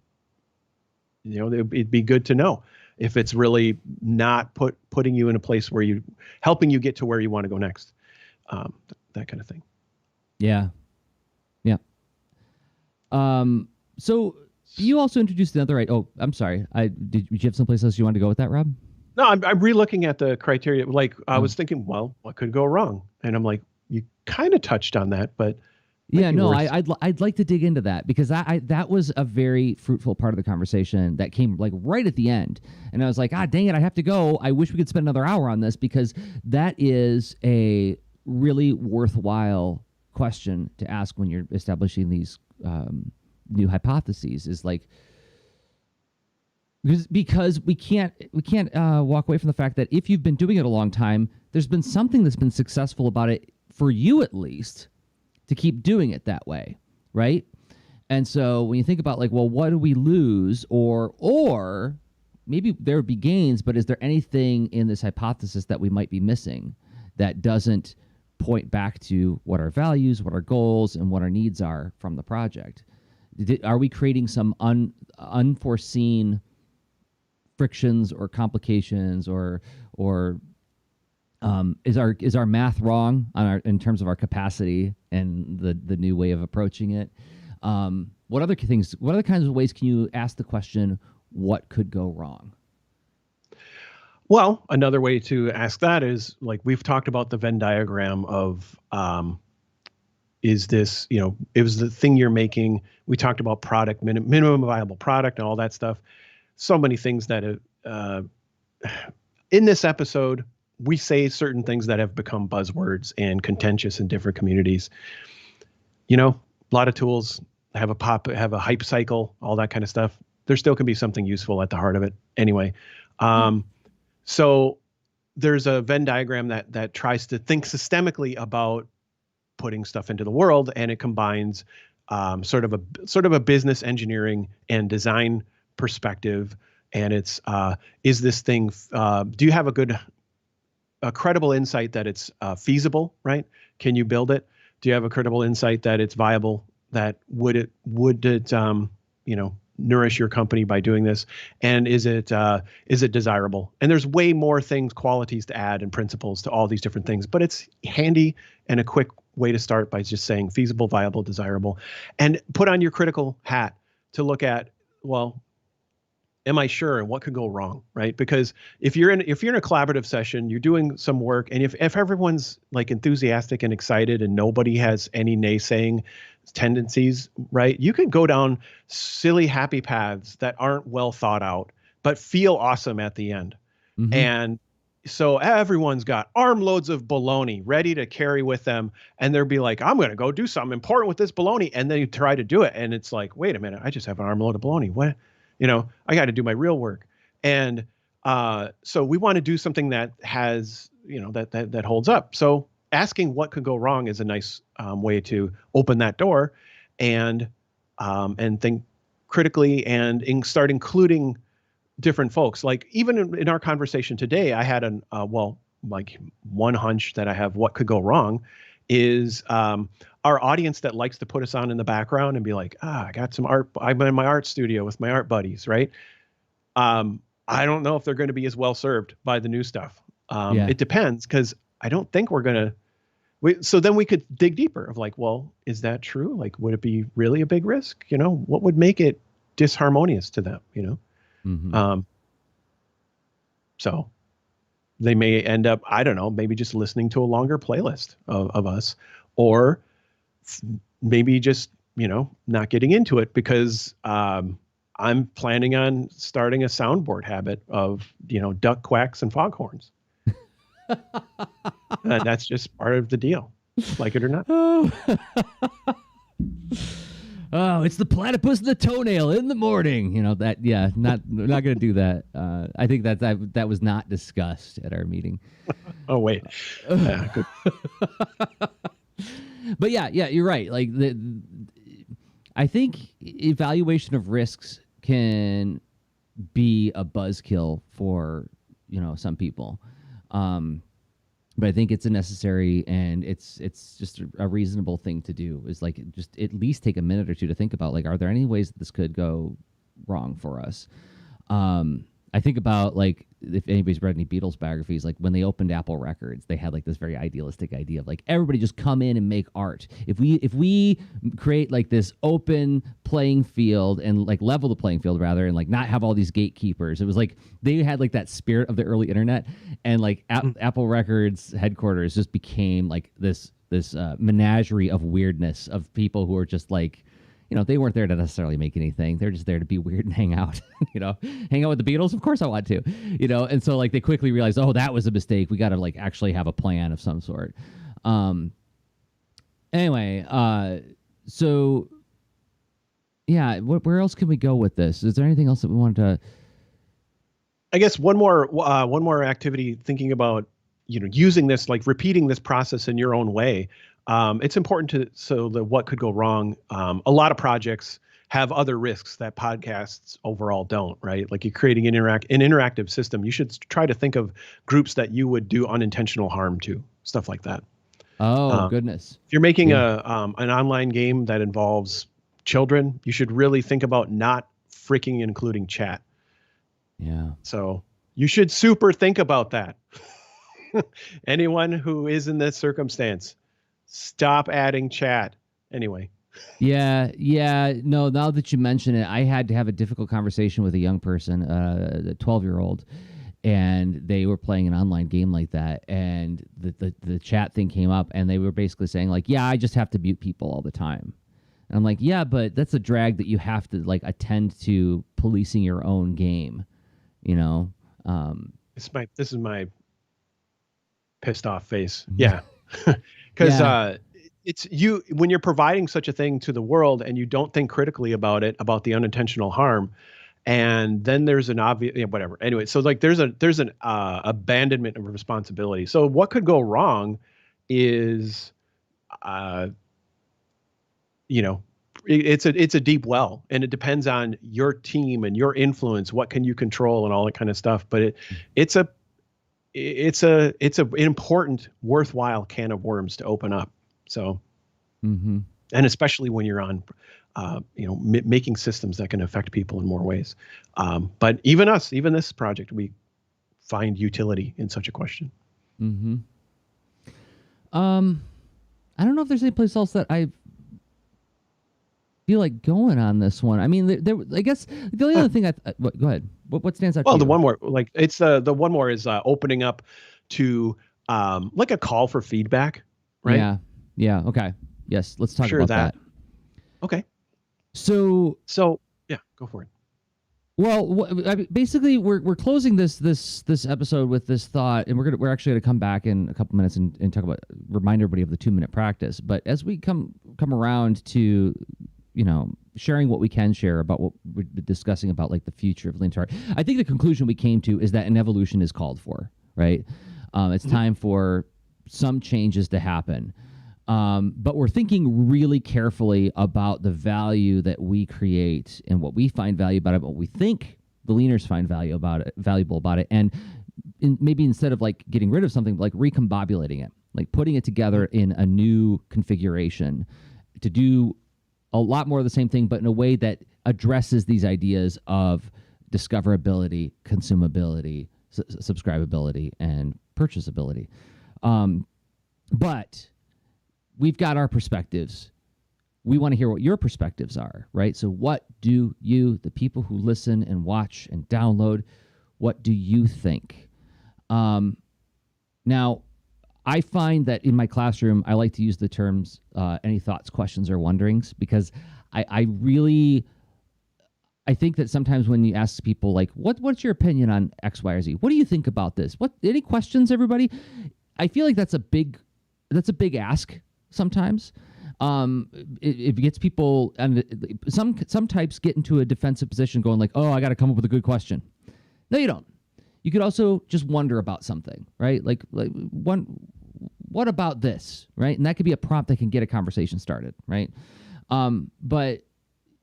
it'd be good to know if it's really not putting you in a place where helping you get to where you want to go next. That kind of thing. Yeah. So you also introduced another. Oh, I'm sorry. Did you have someplace else you wanted to go with that, Rob? No, I'm re-looking at the criteria. Like I was thinking, well, what could go wrong? And I'm like, you kind of touched on that, but yeah, no, I'd like to dig into that, because that was a very fruitful part of the conversation that came like right at the end, and I was like, dang it, I have to go. I wish we could spend another hour on this, because that is a really worthwhile question to ask when you're establishing these new hypotheses. Is like, because we can't walk away from the fact that if you've been doing it a long time, there's been something that's been successful about it for you, at least, to keep doing it that way, right? And so when you think about like, well, what do we lose, or maybe there would be gains, but is there anything in this hypothesis that we might be missing that doesn't point back to what our values, what our goals, and what our needs are from the project? Are we creating some unforeseen frictions or complications or Is our math wrong in terms of our capacity and the new way of approaching it? What other things? What other kinds of ways can you ask the question, what could go wrong? Well, another way to ask that is, like, we've talked about the Venn diagram of, is this, it was the thing you're making. We talked about product, minimum viable product and all that stuff. So many things that in this episode, we say certain things that have become buzzwords and contentious in different communities. A lot of tools have a hype cycle, all that kind of stuff. There still can be something useful at the heart of it anyway. So there's a Venn diagram that tries to think systemically about putting stuff into the world, and it combines sort of a business engineering and design perspective. And it's is this thing? Do you have a credible insight that it's feasible? Right? Can you build it? Do you have a credible insight that it's viable? That would it nourish your company by doing this? And is it desirable? And there's way more qualities to add and principles to all these different things, but it's handy and a quick way to start by just saying feasible, viable, desirable, and put on your critical hat to look at, well, am I sure, and what could go wrong, right? Because if you're in a collaborative session, you're doing some work, and if everyone's like enthusiastic and excited and nobody has any naysaying tendencies, right? You can go down silly happy paths that aren't well thought out, but feel awesome at the end. Mm-hmm. And so everyone's got armloads of baloney ready to carry with them, and they'll be like, I'm going to go do something important with this baloney. And then you try to do it, and it's like, wait a minute, I just have an armload of baloney. What? I got to do my real work. And so we want to do something that has, that holds up. So asking what could go wrong is a nice way to open that door and think critically and start including different folks. Like even in our conversation today, I had one hunch that I have what could go wrong is our audience that likes to put us on in the background and be like, I got some art. I'm in my art studio with my art buddies, right? I don't know if they're going to be as well served by the new stuff. It depends, because I don't think we're going to. So then we could dig deeper of like, well, is that true? Like, would it be really a big risk? What would make it disharmonious to them? Mm-hmm. So they may end up, I don't know, maybe just listening to a longer playlist of us, or maybe just, not getting into it because I'm planning on starting a soundboard habit of, duck quacks and foghorns. And that's just part of the deal, like it or not. Oh, it's the platypus and the toenail in the morning. Not going to do that. I think that was not discussed at our meeting. Oh, wait. Yeah, good. But yeah, you're right. Like I think evaluation of risks can be a buzzkill for, some people. But I think it's a necessary and it's just a reasonable thing to do, is like just at least take a minute or two to think about, like, are there any ways that this could go wrong for us? I think about, like, if anybody's read any Beatles biographies, like when they opened Apple Records, they had like this very idealistic idea of like, everybody just come in and make art. If we create like this open playing field and like level the playing field rather, and like not have all these gatekeepers, it was like they had like that spirit of the early internet, and like Apple Records headquarters just became like this menagerie of weirdness of people who are just like, they weren't there to necessarily make anything. They're just there to be weird and hang out, hang out with the Beatles. Of course I want to, and so like they quickly realized, oh, that was a mistake. We got to like actually have a plan of some sort. Anyway, so yeah, where else can we go with this? Is there anything else that we wanted to? I guess one more activity, thinking about, using this, like repeating this process in your own way. It's important so that what could go wrong. A lot of projects have other risks that podcasts overall don't, right? Like you're creating an interactive system. You should try to think of groups that you would do unintentional harm to, stuff like that. Oh, goodness. If you're making an online game that involves children, you should really think about not freaking including chat. Yeah. So you should super think about that. Anyone who is in this circumstance, stop adding chat. Anyway. Yeah. No, now that you mention it, I had to have a difficult conversation with a young person, a 12-year-old, and they were playing an online game like that, and the chat thing came up, and they were basically saying like, yeah, I just have to mute people all the time. And I'm like, yeah, but that's a drag that you have to like attend to policing your own game, you know? This is my pissed off face. Yeah. Because it's you when you're providing such a thing to the world and you don't think critically about it, about the unintentional harm, and then there's an obvious whatever. Anyway, so like there's an abandonment of responsibility. So what could go wrong is, it's a deep well, and it depends on your team and your influence. What can you control and all that kind of stuff. But it's an important, worthwhile can of worms to open up. So, and especially when you're on, making systems that can affect people in more ways. But even this project, we find utility in such a question. I don't know if there's any place else that I feel like going on this one. I mean, I guess the only other thing go ahead. What stands out? Well, to the you? one more, like it's the one more is opening up to like a call for feedback, right? Yeah. Okay. Yes. Let's talk about that. Okay. So yeah, go for it. Well, basically, we're closing this episode with this thought, and we're actually gonna come back in a couple minutes and talk about, remind everybody of the 2-minute practice. But as we come around to, sharing what we can share about what we're discussing about like the future of Lean Startup, I think the conclusion we came to is that an evolution is called for, right? It's time for some changes to happen. But we're thinking really carefully about the value that we create and what we find value about it, what we think the leaners find valuable about it. And maybe instead of like getting rid of something, like recombobulating it, like putting it together in a new configuration to do a lot more of the same thing, but in a way that addresses these ideas of discoverability, consumability, subscribability, and purchasability. But we've got our perspectives. We want to hear what your perspectives are, right? So what do you, the people who listen and watch and download, what do you think? Now, I find that in my classroom, I like to use the terms any thoughts, questions, or wonderings, because I think that sometimes when you ask people like, what's your opinion on X, Y, or Z? What do you think about this? Any questions, everybody? I feel like that's a big ask sometimes. It gets people, and some types get into a defensive position going like, oh, I got to come up with a good question. No, you don't. You could also just wonder about something, right? Like what about this, right? And that could be a prompt that can get a conversation started, right? But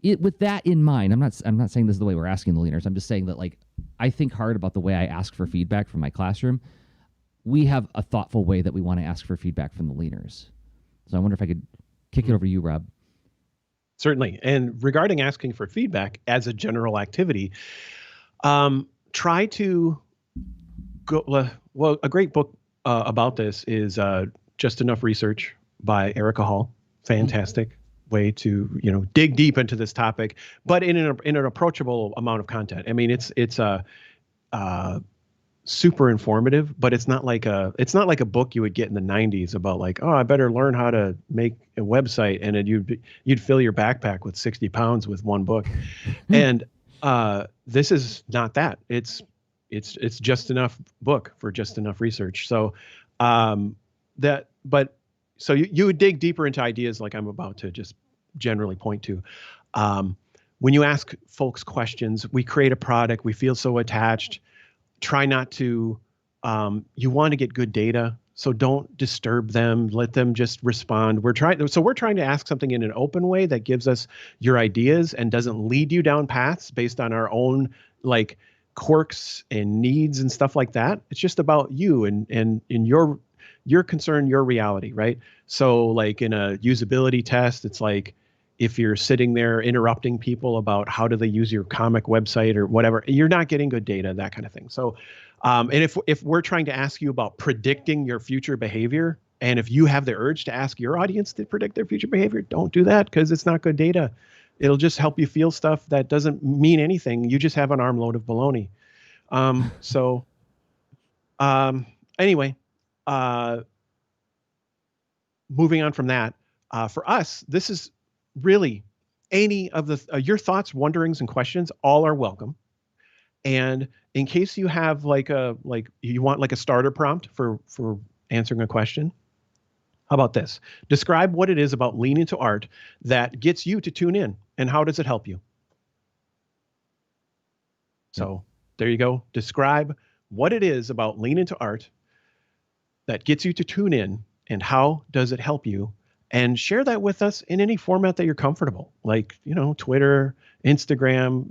with that in mind, I'm not saying this is the way we're asking the leaners. I'm just saying that like I think hard about the way I ask for feedback from my classroom. We have a thoughtful way that we want to ask for feedback from the leaners. So I wonder if I could kick it over to you, Rob. Certainly. And regarding asking for feedback as a general activity, try to go. Well, a great book about this is Just Enough Research by Erica Hall. Fantastic way to dig deep into this topic, but in an approachable amount of content. I mean, it's super informative, but it's not like a book you would get in the 90s about like, oh, I better learn how to make a website, and you'd fill your backpack with 60 pounds with one book. And this is not that. It's just enough book for just enough research. So so you would dig deeper into ideas like I'm about to just generally point to. When you ask folks questions, we create a product, we feel so attached. Try not to, you want to get good data, so don't disturb them. Let them just respond. We're trying to ask something in an open way that gives us your ideas and doesn't lead you down paths based on our own like quirks and needs and stuff like that. It's just about you and in your concern, your reality, right? So like in a usability test, it's like, if you're sitting there interrupting people about how do they use your comic website or whatever, you're not getting good data, that kind of thing. So, and if we're trying to ask you about predicting your future behavior, and if you have the urge to ask your audience to predict their future behavior, don't do that, because it's not good data. It'll just help you feel stuff that doesn't mean anything. You just have an armload of baloney. Anyway, moving on from that, for us, this is really any of the your thoughts, wonderings, and questions all are welcome. And in case you have you want like a starter prompt for answering a question, how about this? Describe what it is about Lean Into Art that gets you to tune in, and how does it help you? So there you go. Describe what it is about Lean Into Art that gets you to tune in, and how does it help you? And share that with us in any format that you're comfortable, like, Twitter, Instagram,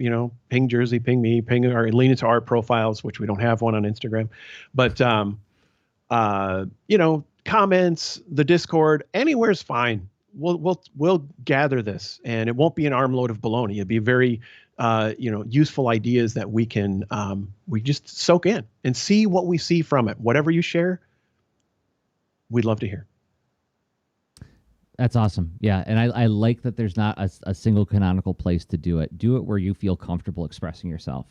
ping Jerzy, ping me, ping our Lean Into Art profiles, which we don't have one on Instagram, but, comments, the Discord, anywhere's fine. We'll gather this, and it won't be an armload of baloney. It'd be very, useful ideas that we can, we just soak in and see what we see from it. Whatever you share, we'd love to hear. That's awesome. Yeah. And I like that there's not a single canonical place to do it. Do it where you feel comfortable expressing yourself.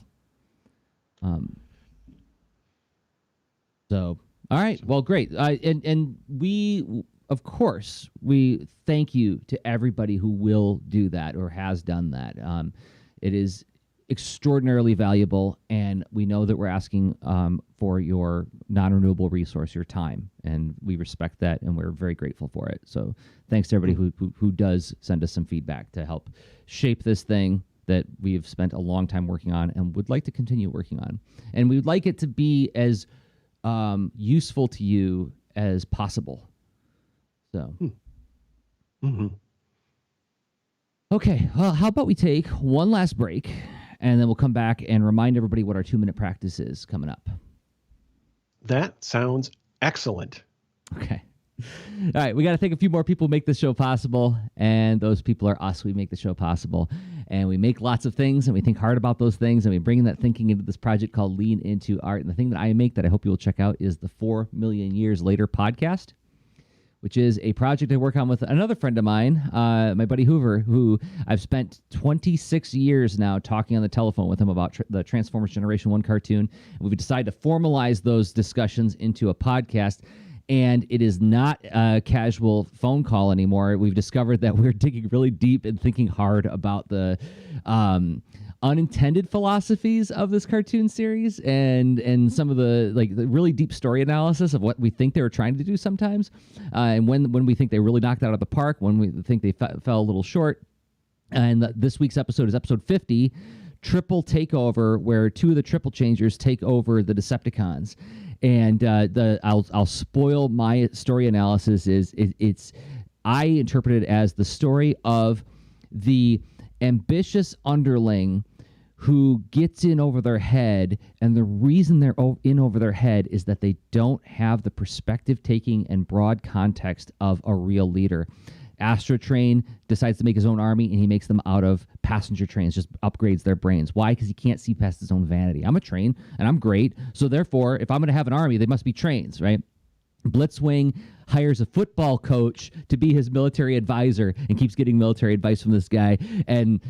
So, all right. Well, great. And we, of course, we thank you to everybody who will do that or has done that. It is extraordinarily valuable, and we know that we're asking for your non-renewable resource, your time, and we respect that, and we're very grateful for it. So thanks to everybody who does send us some feedback to help shape this thing that we've spent a long time working on and would like to continue working on. And we would like it to be as useful to you as possible. So. Okay, well, how about we take one last break, and then we'll come back and remind everybody what our 2-minute practice is coming up. That sounds excellent. Okay. All right, we got to thank a few more people who make this show possible, and those people are us. We make the show possible, and we make lots of things, and we think hard about those things, and we bring that thinking into this project called Lean Into Art. And the thing that I make that I hope you will check out is the 4 Million Years Later podcast, which is a project I work on with another friend of mine, my buddy Hoover, who I've spent 26 years now talking on the telephone with him about the Transformers Generation 1 cartoon. And we've decided to formalize those discussions into a podcast. And it is not a casual phone call anymore. We've discovered that we're digging really deep and thinking hard about the unintended philosophies of this cartoon series and some of the really deep story analysis of what we think they were trying to do sometimes, and when we think they really knocked it out of the park, when we think they fell a little short. And this week's episode is episode 50, Triple Takeover, where 2 of the Triple Changers take over the Decepticons. And I'll spoil my story analysis. I interpret it as the story of the ambitious underling who gets in over their head, and the reason they're in over their head is that they don't have the perspective taking and broad context of a real leader. Astrotrain decides to make his own army, and he makes them out of passenger trains, just upgrades their brains. Why? Because he can't see past his own vanity. I'm a train, and I'm great, so therefore, if I'm going to have an army, they must be trains, right? Blitzwing hires a football coach to be his military advisor and keeps getting military advice from this guy, and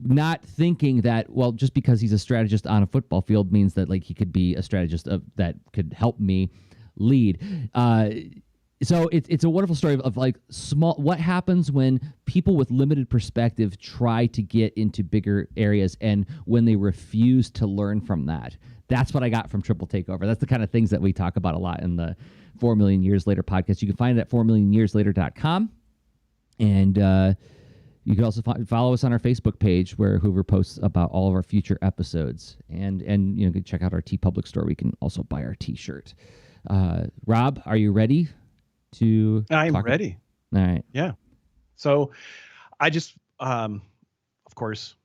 not thinking that, well, just because he's a strategist on a football field means that he could be a strategist that could help me lead. So it's a wonderful story of what happens when people with limited perspective try to get into bigger areas, and when they refuse to learn from that. That's what I got from Triple Takeover. That's the kind of things that we talk about a lot in the 4 Million Years Later podcast. You can find it at 4millionyearslater.com. And you can also follow us on our Facebook page, where Hoover posts about all of our future episodes. And you can check out our TeePublic store. We can also buy our T-shirt. Rob, are you ready? I'm ready. All right. Yeah. So I just, of course,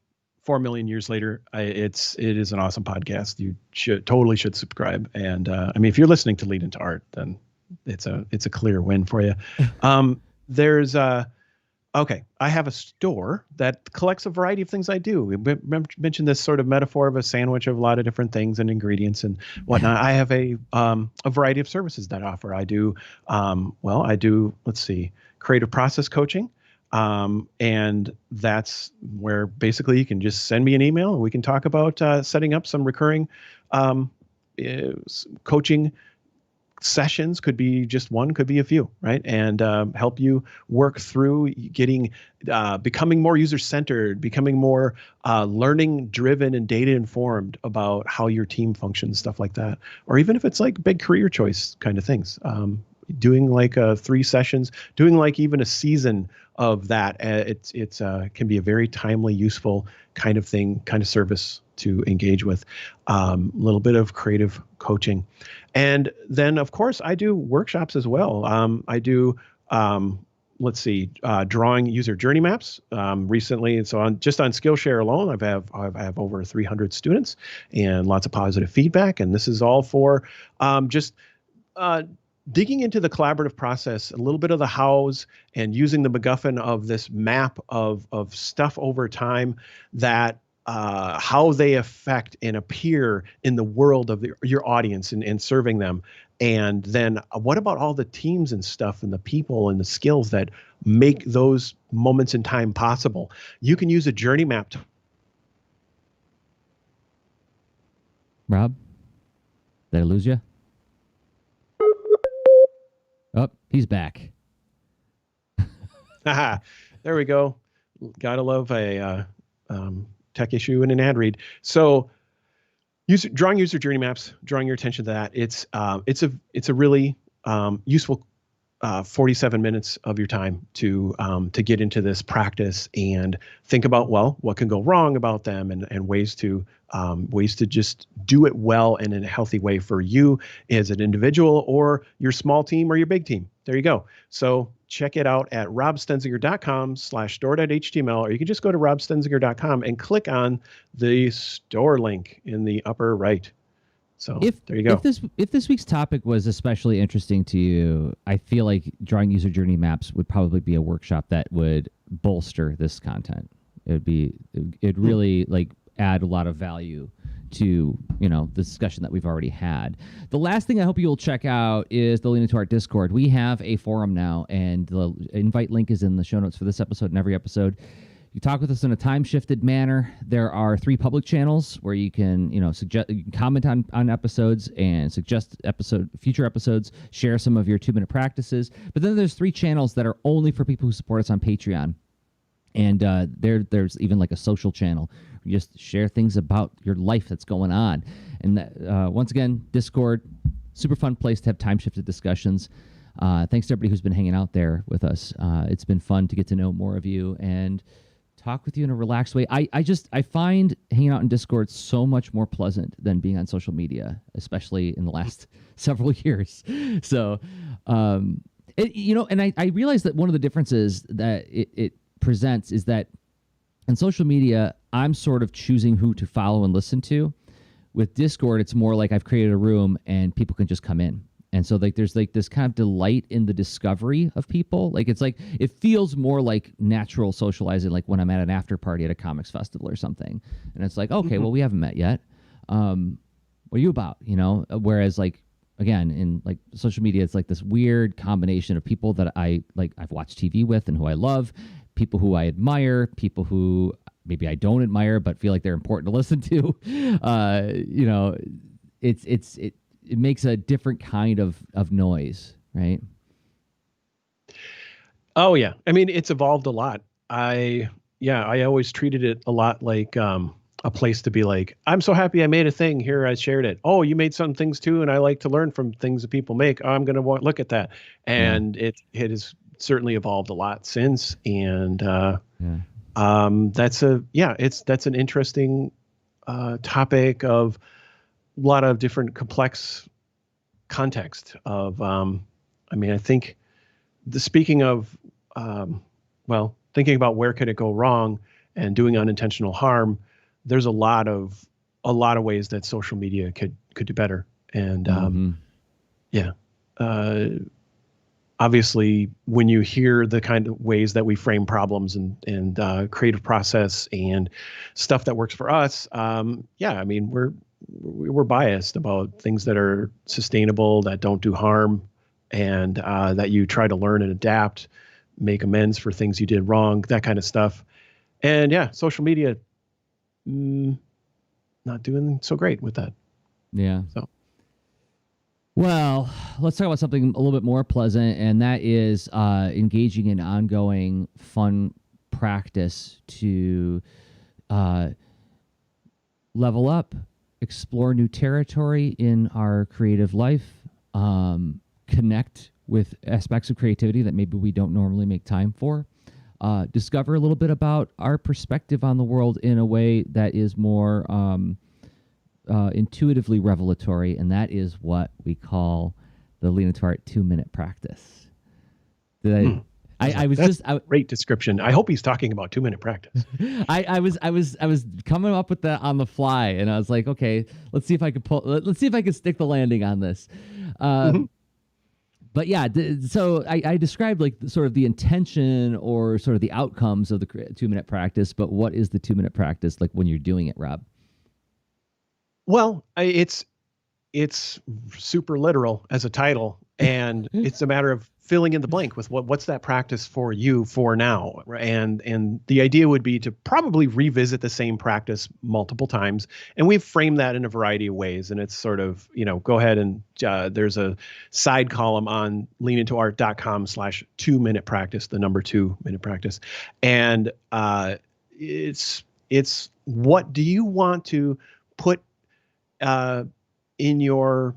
4 Million Years Later, it is an awesome podcast. You totally should subscribe. And if you're listening to Lead Into Art, then it's a clear win for you. There's a Okay, I have a store that collects a variety of things I do. We mentioned this sort of metaphor of a sandwich of a lot of different things and ingredients and whatnot. I have a variety of services that I offer. I do let's see, creative process coaching, and that's where basically you can just send me an email and we can talk about setting up some recurring coaching sessions. Could be just one, could be a few, right? And help you work through getting, becoming more user-centered, becoming more learning-driven and data-informed about how your team functions, stuff like that. Or even if it's like big career choice kind of things, doing like 3 sessions, doing like even a season of that. It's can be a very timely, useful kind of thing, kind of service to engage with. A little bit of creative coaching. And then, of course, I do workshops as well. I do, let's see, drawing user journey maps recently. And so on Skillshare alone, I have over 300 students and lots of positive feedback. And this is all for just digging into the collaborative process, a little bit of the hows, and using the MacGuffin of this map of stuff over time that how they affect and appear in the world of your audience and serving them. And then what about all the teams and stuff and the people and the skills that make those moments in time possible? You can use a journey map to. Rob, did I lose you? Oh, he's back. There we go. Gotta love a tech issue and an ad read. So drawing user journey maps, drawing your attention to that. It's a really useful 47 minutes of your time to get into this practice and think about, well, what can go wrong about them, and ways to just do it well and in a healthy way for you as an individual or your small team or your big team. There you go. So check it out at robstenzinger.com/store.html, or you can just go to robstenzinger.com and click on the store link in the upper right. So there you go. If this week's topic was especially interesting to you, I feel like drawing user journey maps would probably be a workshop that would bolster this content. It'd really like add a lot of value to, the discussion that we've already had. The last thing I hope you'll check out is the link to our Discord. We have a forum now, and the invite link is in the show notes for this episode and every episode. You talk with us in a time-shifted manner. There are 3 public channels where you can, suggest, you can comment on episodes and suggest future episodes, share some of your 2-minute practices. But then there's 3 channels that are only for people who support us on Patreon. And there's even like a social channel. You just share things about your life that's going on. And once again, Discord, super fun place to have time-shifted discussions. Thanks to everybody who's been hanging out there with us. It's been fun to get to know more of you and talk with you in a relaxed way. I find hanging out in Discord so much more pleasant than being on social media, especially in the last several years. So, and I realize that one of the differences that it presents is that in social media, I'm sort of choosing who to follow and listen to. With Discord, it's more like I've created a room and people can just come in. And so there's this kind of delight in the discovery of people. It feels more like natural socializing, like when I'm at an after party at a comics festival or something. And it's like, okay, well, we haven't met yet. What are you about? Whereas again, in social media, it's like this weird combination of people that I've watched TV with and who I love, people who I admire, people who maybe I don't admire but feel like they're important to listen to. It makes a different kind of noise, right? Oh yeah, I mean it's evolved a lot. I always treated it a lot like a place to be like, I'm so happy I made a thing here. I shared it. Oh, you made some things too, and I like to learn from things that people make. Oh, I'm going to look at that, and it has certainly evolved a lot since. And that's an interesting topic of a lot of different complex context of. I think speaking of thinking about where could it go wrong and doing unintentional harm, there's a lot of ways that social media could do better. And obviously, when you hear the kind of ways that we frame problems and creative process and stuff that works for us, yeah, I mean, we're biased about things that are sustainable, that don't do harm, and that you try to learn and adapt, make amends for things you did wrong, that kind of stuff. And yeah, social media, not doing so great with that. Yeah. So. Well, let's talk about something a little bit more pleasant, and that is engaging in ongoing fun practice to level up, explore new territory in our creative life, connect with aspects of creativity that maybe we don't normally make time for, discover a little bit about our perspective on the world in a way that is more intuitively revelatory, and that is what we call the Lean Into Art 2-minute practice. I was That's just great description. I hope he's talking about 2-minute practice. I was coming up with that on the fly, and I was like, okay, let's see if I could stick the landing on this. But yeah, so I described like sort of the intention or sort of the outcomes of the 2-minute practice, but what is the 2-minute practice like when you're doing it, Rob? Well, it's super literal as a title, and it's a matter of filling in the blank with what's that practice for you for now. And the idea would be to probably revisit the same practice multiple times. And we've framed that in a variety of ways. And it's sort of, go ahead and there's a side column on leanintoart.com/2-minute practice, the number 2-minute practice. And it's what do you want to put in your,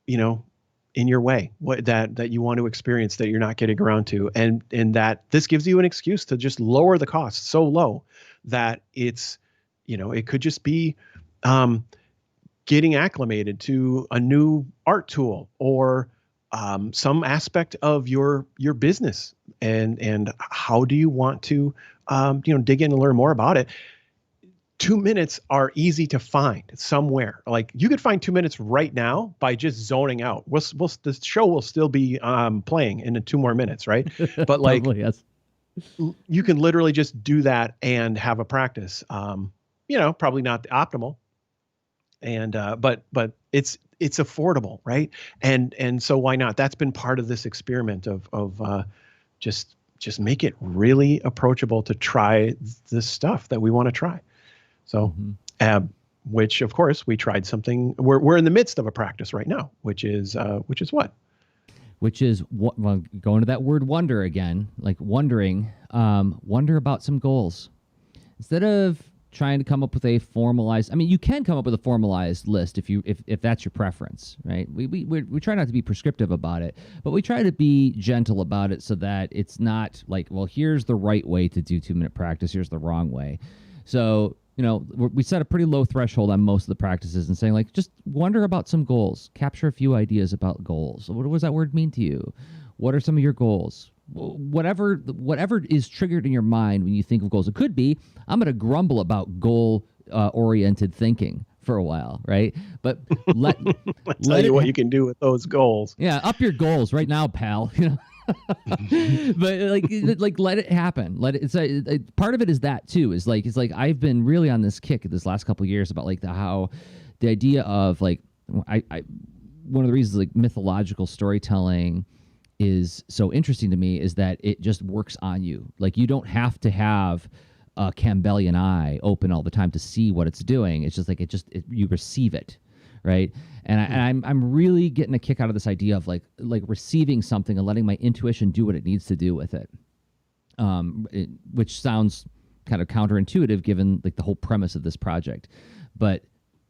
in your way, what that you want to experience that you're not getting around to, and that this gives you an excuse to just lower the cost so low that it's, it could just be getting acclimated to a new art tool or some aspect of your business, and how do you want to dig in and learn more about it. 2 minutes are easy to find somewhere. Like you could find 2 minutes right now by just zoning out. The show will still be playing in 2 more minutes, right? But like, Totally, yes. You can literally just do that and have a practice. Probably not the optimal, and but it's affordable, right? And so why not? That's been part of this experiment of just make it really approachable to try this stuff that we want to try. So, which of course we tried something. We're in the midst of a practice right now, which is what? Which is well, going to that word wonder again, like wondering, wonder about some goals instead of trying to come up with a formalized. I mean, you can come up with a formalized list if that's your preference, right? We try not to be prescriptive about it, but we try to be gentle about it so that it's not like, well, here's the right way to do 2-minute practice, here's the wrong way. So we set a pretty low threshold on most of the practices and saying like, just wonder about some goals, capture a few ideas about goals. What does that word mean to you? What are some of your goals? Whatever is triggered in your mind when you think of goals. It could be, I'm going to grumble about goal oriented thinking for a while, right? But let tell you what you can do with those goals. Yeah, up your goals right now, pal. But like let it happen. Let it. It's part of it is that too. It's like I've been really on this kick this last couple of years about like how the idea of like I one of the reasons like mythological storytelling is so interesting to me is that it just works on you. Like you don't have to have a Campbellian eye open all the time to see what it's doing. It's just like you receive it. Right. And I'm really getting a kick out of this idea of like receiving something and letting my intuition do what it needs to do with it. Which sounds kind of counterintuitive given like the whole premise of this project. But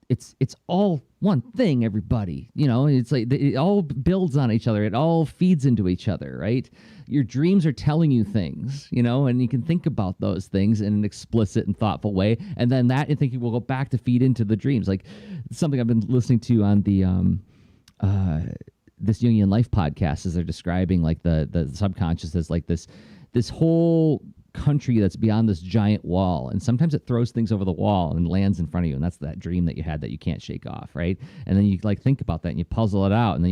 it's all one thing, everybody. It's like it all builds on each other. It all feeds into each other, right? Your dreams are telling you things, and you can think about those things in an explicit and thoughtful way. And then that thinking will go back to feed into the dreams. Like something I've been listening to on the this Jungian Life podcast as they're describing like the subconscious as like this whole country that's beyond this giant wall. And sometimes it throws things over the wall and lands in front of you. And that's that dream that you had that you can't shake off, right? And then you like think about that and you puzzle it out, and then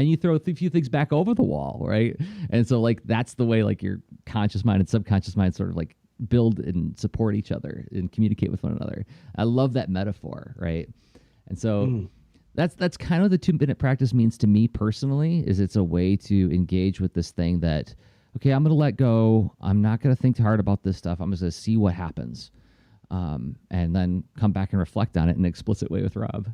you throw a few things back over the wall, right? And so like that's the way like your conscious mind and subconscious mind sort of like build and support each other and communicate with one another. I love that metaphor, right? And so that's kind of the 2-minute practice means to me personally, is it's a way to engage with this thing that, okay, I'm going to let go. I'm not going to think hard about this stuff. I'm just going to see what happens. And then come back and reflect on it in an explicit way with Rob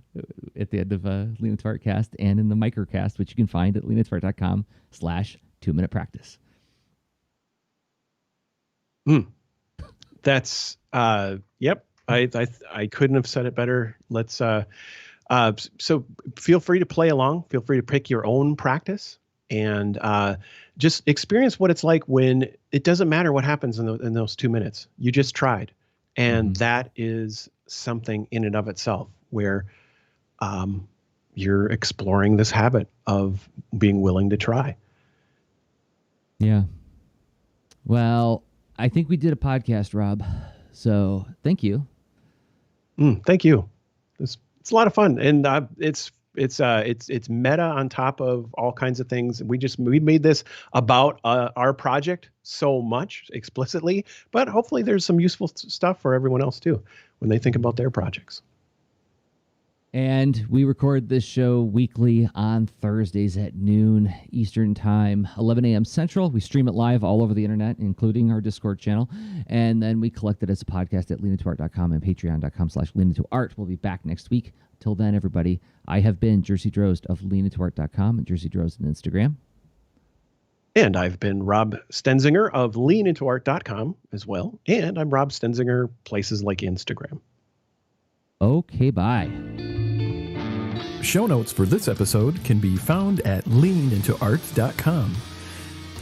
at the end of Lean Into Art cast and in the microcast, which you can find at leanitoart.com/2-minute practice. That's, yep. I couldn't have said it better. Let's, so feel free to play along. Feel free to pick your own practice and just experience what it's like when it doesn't matter what happens in those 2 minutes. You just tried. And that is something in and of itself where you're exploring this habit of being willing to try. Yeah. Well, I think we did a podcast, Rob. So thank you. Thank you. It's a lot of fun, and it's meta on top of all kinds of things. We made this about our project so much explicitly, but hopefully there's some useful stuff for everyone else too when they think about their projects. And we record this show weekly on Thursdays at noon Eastern Time, 11 a.m. Central. We stream it live all over the internet, including our Discord channel. And then we collect it as a podcast at leanintoart.com and patreon.com/leanintoart. We'll be back next week. Till then, everybody, I have been Jerzy Drozd of leanintoart.com and Jerzy Drozd on Instagram. And I've been Rob Stenzinger of leanintoart.com as well. And I'm Rob Stenzinger, places like Instagram. Okay, bye. Show notes for this episode can be found at leanintoart.com.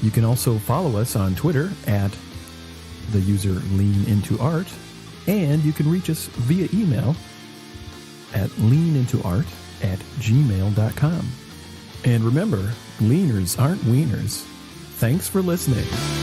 You can also follow us on Twitter at the user leanintoart, and you can reach us via email at leanintoart@gmail.com. And remember, leaners aren't wieners. Thanks for listening.